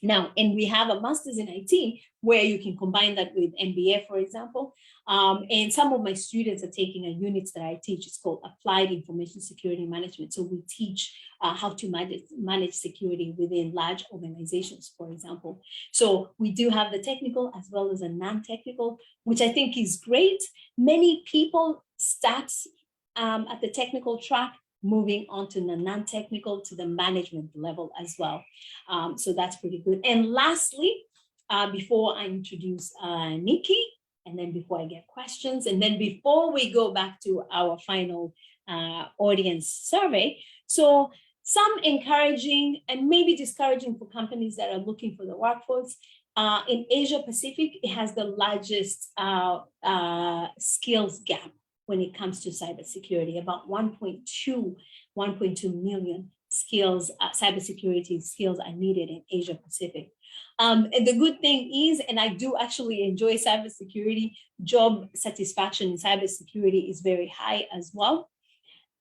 Now, and we have a master's in IT where you can combine that with MBA, for example. And some of my students are taking a unit that I teach. It's called Applied Information Security Management. So we teach how to manage security within large organizations, for example. So we do have the technical as well as a non-technical, which I think is great. Many people start at the technical track, moving on to the non-technical to the management level as well. So that's pretty good. And lastly, before I introduce Nikki, and then before I get questions, and then before we go back to our final audience survey, so some encouraging and maybe discouraging for companies that are looking for the workforce. In Asia Pacific, it has the largest skills gap when it comes to cybersecurity. About 1.2 million skills, cybersecurity skills are needed in Asia Pacific. And the good thing is, and I do actually enjoy cybersecurity, job satisfaction in cybersecurity is very high as well.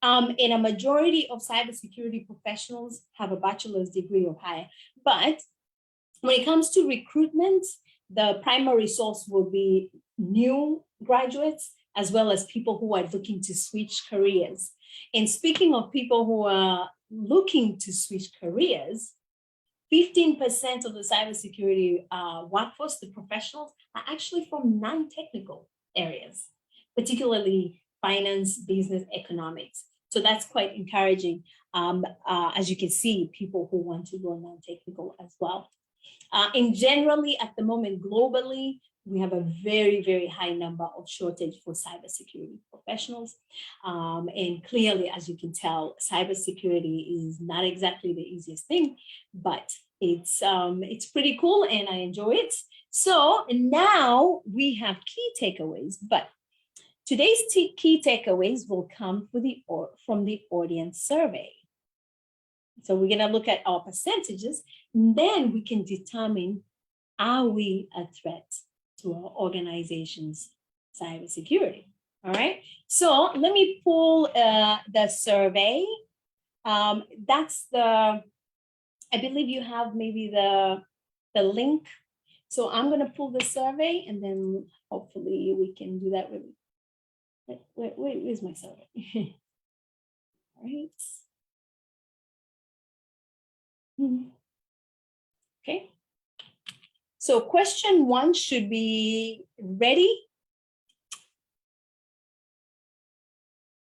And a majority of cybersecurity professionals have a bachelor's degree or higher. But when it comes to recruitment, the primary source will be new graduates, as well as people who are looking to switch careers. And speaking of people who are looking to switch careers, 15% of the cybersecurity workforce, the professionals, are actually from non-technical areas, particularly finance, business, economics. So that's quite encouraging. As you can see, people who want to go non-technical as well. And generally, at the moment, globally, we have a very, very high number of shortage for cybersecurity professionals. And clearly, as you can tell, cybersecurity is not exactly the easiest thing, but it's pretty cool and I enjoy it. So now we have key takeaways, but today's key takeaways will come from the audience survey. So we're going to look at our percentages, and then we can determine, are we a threat to our organization's cybersecurity? All right. So let me pull the survey. That's I believe you have maybe the link. So I'm going to pull the survey, and then hopefully we can do that really. Where's my survey? All right. Okay. So question 1 should be ready.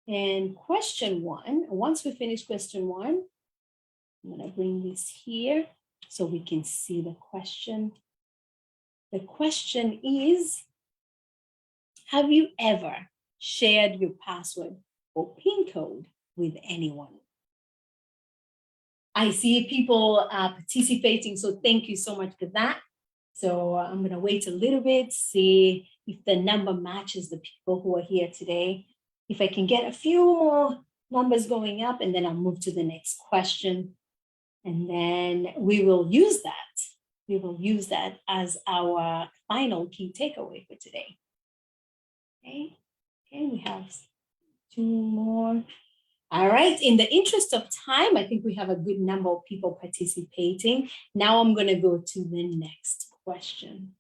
And question 1, once we finish question 1, I'm going to bring this here so we can see the question. The question is, have you ever shared your password or PIN code with anyone? I see people participating, so thank you so much for that. So I'm going to wait a little bit, see if the number matches the people who are here today. If I can get a few more numbers going up, and then I'll move to the next question. And then we will use that. We will use that as our final key takeaway for today. Okay, we have 2 more. All right, in the interest of time, I think we have a good number of people participating. Now I'm going to go to the next question.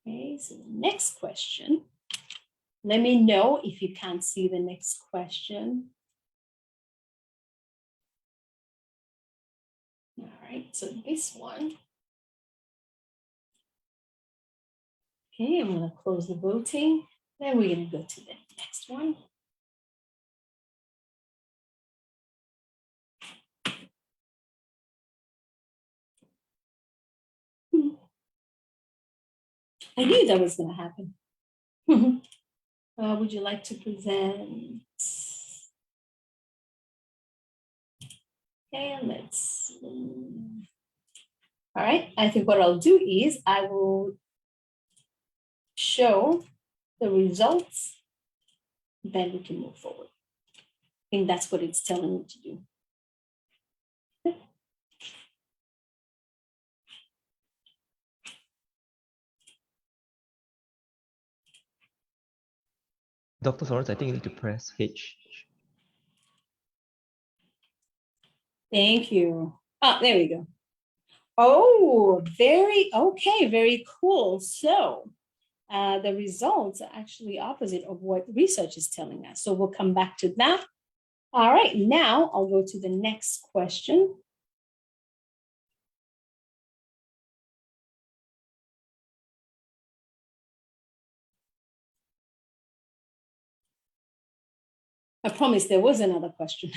Okay, so the next question. Let me know if you can't see the next question. All right, so this one. Okay, I'm going to close the voting. Then we're going to go to the next one. I knew that was going to happen. Would you like to present? Okay, let's see. All right, I think what I'll do is I will show the results, then we can move forward. I think that's what it's telling me to do. Dr. Florence, I think you need to press H. Thank you. Oh, there we go. Oh, very cool. So the results are actually opposite of what research is telling us. So we'll come back to that. All right, now I'll go to the next question. I promise there was another question.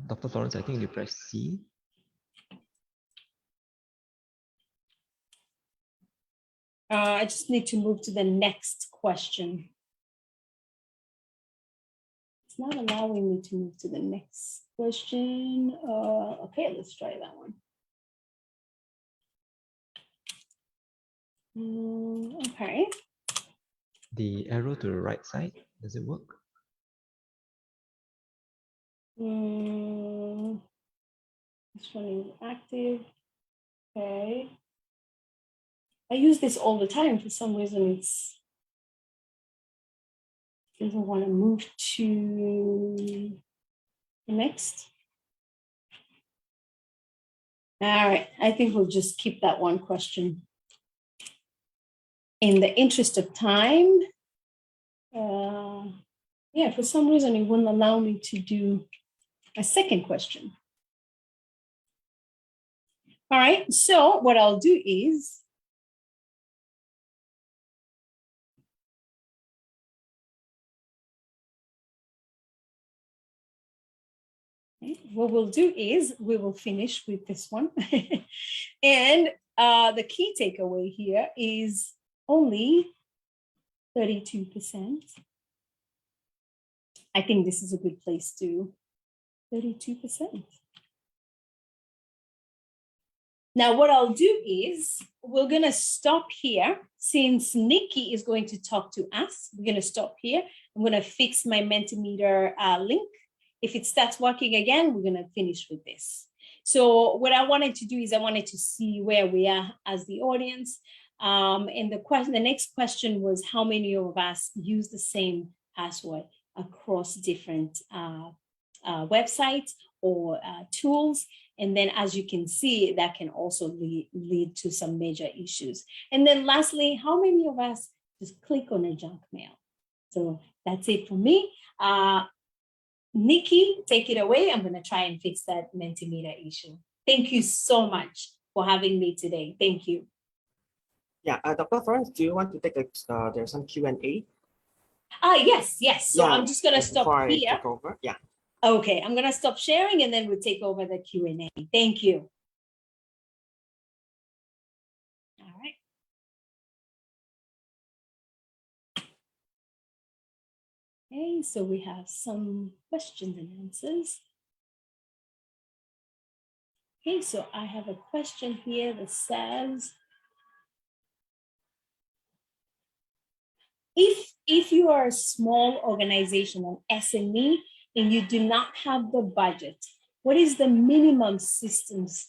Dr. Florence, I think you press C. I just need to move to the next question. It's not allowing me to move to the next question. Okay, let's try that one. Okay. The arrow to the right side, does it work? This one is active. Okay. I use this all the time. For some reason, it doesn't want to move to the next. All right, I think we'll just keep that one question. In the interest of time, yeah, for some reason, it wouldn't allow me to do a second question. All right, so what I'll do is, what we'll do is we will finish with this one. And the key takeaway here is only 32%. I think this is a good place to 32%. Now, what I'll do is we're going to stop here. Since Nikki is going to talk to us, we're going to stop here. I'm going to fix my Mentimeter link. If it starts working again, we're going to finish with this. So what I wanted to do is I wanted to see where we are as the audience. And the next question was how many of us use the same password across different websites or tools. And then as you can see, that can also lead to some major issues. And then lastly, how many of us just click on a junk mail? So that's it for me. Nikki, take it away. I'm going to try and fix that Mentimeter issue. Thank you so much for having me today. Thank you. Yeah, Dr. Florence, do you want to take there's some Q&A? Yes. So yeah, I'm just going to stop here. Take over. Yeah. Okay, I'm going to stop sharing and then we'll take over the Q&A. Thank you. All right. Okay, so we have some questions and answers. Okay, so I have a question here that says, if you are a small organization, an SME, and you do not have the budget, what is the minimum systems?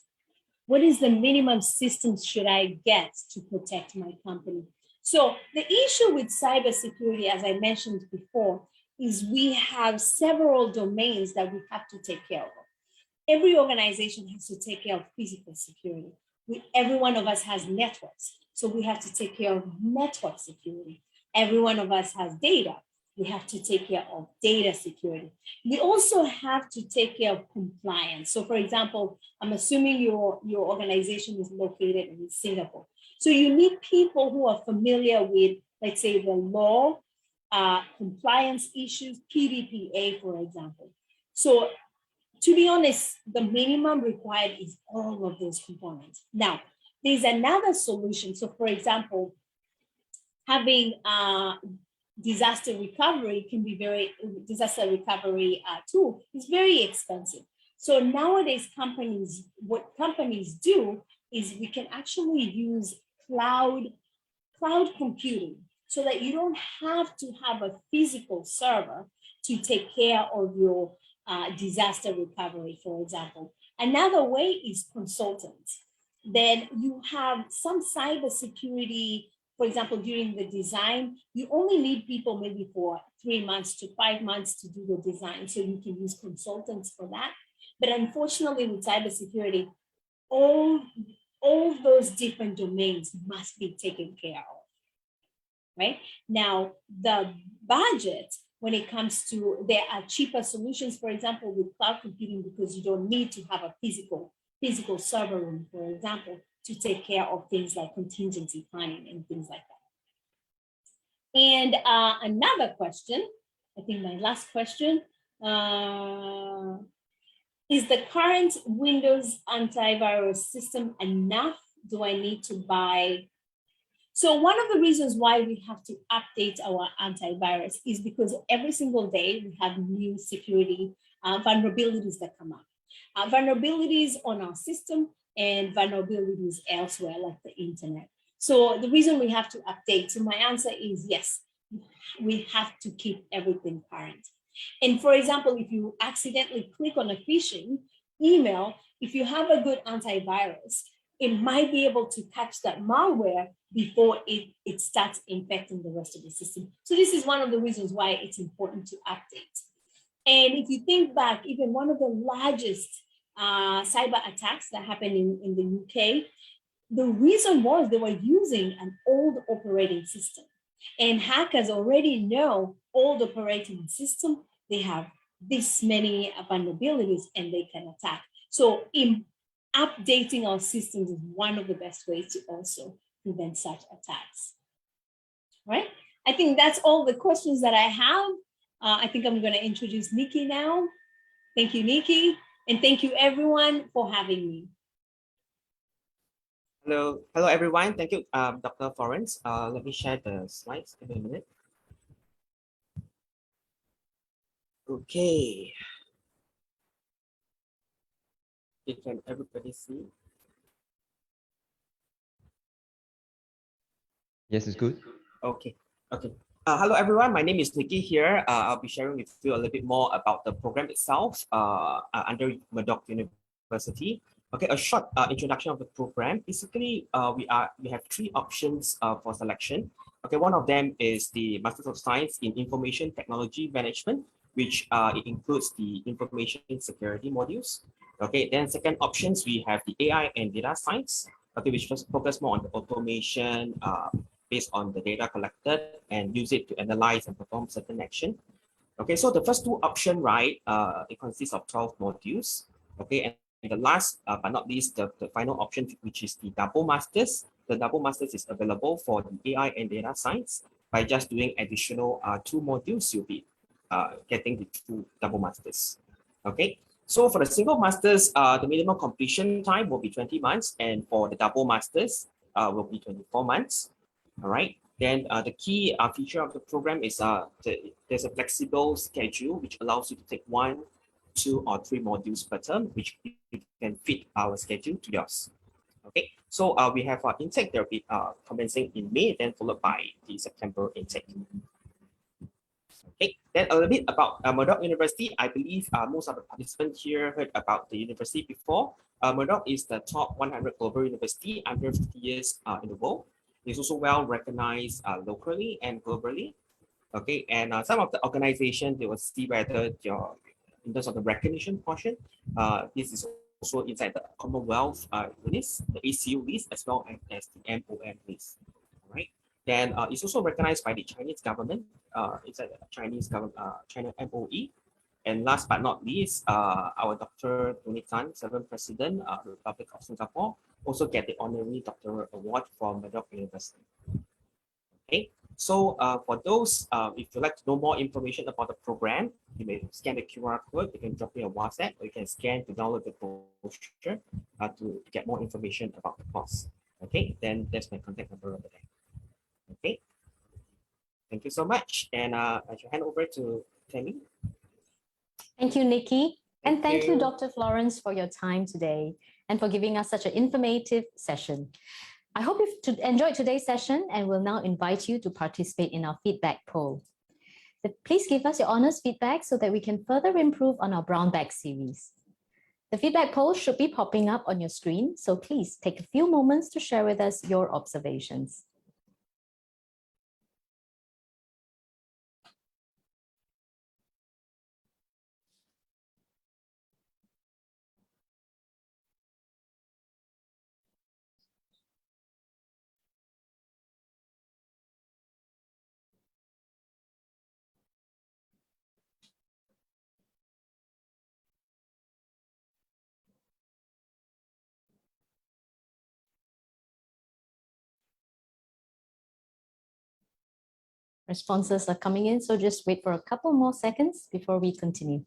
What is the minimum systems should I get to protect my company? So the issue with cybersecurity, as I mentioned before, is we have several domains that we have to take care of. Every organization has to take care of physical security. Every one of us has networks, so we have to take care of network security. Every one of us has data. We have to take care of data security. We also have to take care of compliance. So for example, I'm assuming your organization is located in Singapore. So you need people who are familiar with, let's say, the law, compliance issues, PDPA, for example. So to be honest, the minimum required is all of those components. Now, there's another solution. So for example, having disaster recovery tool is very expensive. So nowadays what companies do is we can actually use cloud computing so that you don't have to have a physical server to take care of your disaster recovery, for example. Another way is consultants. Then you have some cybersecurity, for example, during the design, you only need people maybe for 3 months to 5 months to do the design. So you can use consultants for that. But unfortunately with cybersecurity, all those different domains must be taken care of, right? Now, the budget, when it comes to, there are cheaper solutions, for example, with cloud computing, because you don't need to have a physical server room, for example, to take care of things like contingency planning and things like that. And another question, I think my last question, is the current Windows antivirus system enough? Do I need to buy? So one of the reasons why we have to update our antivirus is because every single day we have new security vulnerabilities that come up. Vulnerabilities on our system and vulnerabilities elsewhere, like the internet. So the reason we have to update, so my answer is yes, we have to keep everything current. And for example, if you accidentally click on a phishing email, if you have a good antivirus, it might be able to catch that malware before it starts infecting the rest of the system. So this is one of the reasons why it's important to update. And if you think back, even one of the largest cyber attacks that happened in the UK, the reason was they were using an old operating system. And hackers already know old operating system, they have this many vulnerabilities and they can attack. So in updating our systems is one of the best ways to also prevent such attacks, right? I think that's all the questions that I have. I think I'm going to introduce Nikki now. Thank you, Nikki. And thank you everyone for having me. Hello everyone. Thank you, Dr. Florence. Let me share the slides. Give me a minute. Okay. Can everybody see? Yes, it's good. Okay. Hello everyone. My name is Nikki here. I'll be sharing with you a little bit more about the program itself under Murdoch University. Okay, a short introduction of the program. Basically, we have 3 options for selection. Okay, one of them is the Master of Science in Information Technology Management, which it includes the information security modules. Okay, then second options, we have the AI and data science, okay, which focus more on the automation based on the data collected and use it to analyze and perform certain action. Okay, so the first 2 options, right, it consists of 12 modules. Okay, and the last but not least, the final option, which is the double masters. The double masters is available for the AI and data science. By just doing additional 2 modules, you'll be getting the 2 double masters. Okay, so for the single masters, the minimum completion time will be 20 months, and for the double masters will be 24 months. All right. Then the key feature of the program is there's a flexible schedule which allows you to take 1, 2, or 3 modules per term, which you can fit our schedule to yours. Okay, so we have our intake. There will be commencing in May, then followed by the September intake. Okay, then a little bit about Murdoch University. I believe most of the participants here heard about the university before. Murdoch is the top 100 global university under 50 years in the world. It's also well recognized locally and globally. Okay, and some of the organizations, they will see whether in terms of the recognition portion, this is also inside the Commonwealth list, the ACU list, as well as the MOM list. All right. Then it's also recognized by the Chinese government, inside the Chinese government, China MOE. And last but not least, our Dr. Tony Tan, 7th President of the Republic of Singapore, also get the honorary doctorate award from Murdoch University. Okay, so for those, if you'd like to know more information about the program, you may scan the QR code, you can drop me a WhatsApp, or you can scan to download the brochure to get more information about the course. Okay, then there's my contact number over there. Okay, thank you so much. And I shall hand over to Tammy. Thank you, Nikki. And thank you, you. Dr. Florence, for your time today and for giving us such an informative session. I hope you've enjoyed today's session and will now invite you to participate in our feedback poll. Please give us your honest feedback so that we can further improve on our brown bag series. The feedback poll should be popping up on your screen, so please take a few moments to share with us your observations. Responses are coming in, so just wait for a couple more seconds before we continue.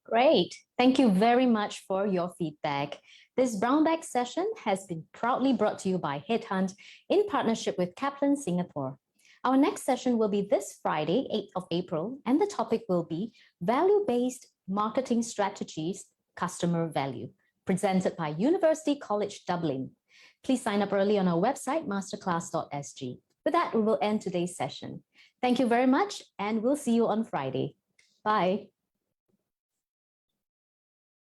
Great. Thank you very much for your feedback. This brown bag session has been proudly brought to you by HeadHunt in partnership with Kaplan Singapore. Our next session will be this Friday, 8th of April, and the topic will be Value-Based Marketing Strategies, Customer Value, presented by University College Dublin. Please sign up early on our website, masterclass.sg. With that, we will end today's session. Thank you very much, and we'll see you on Friday. Bye.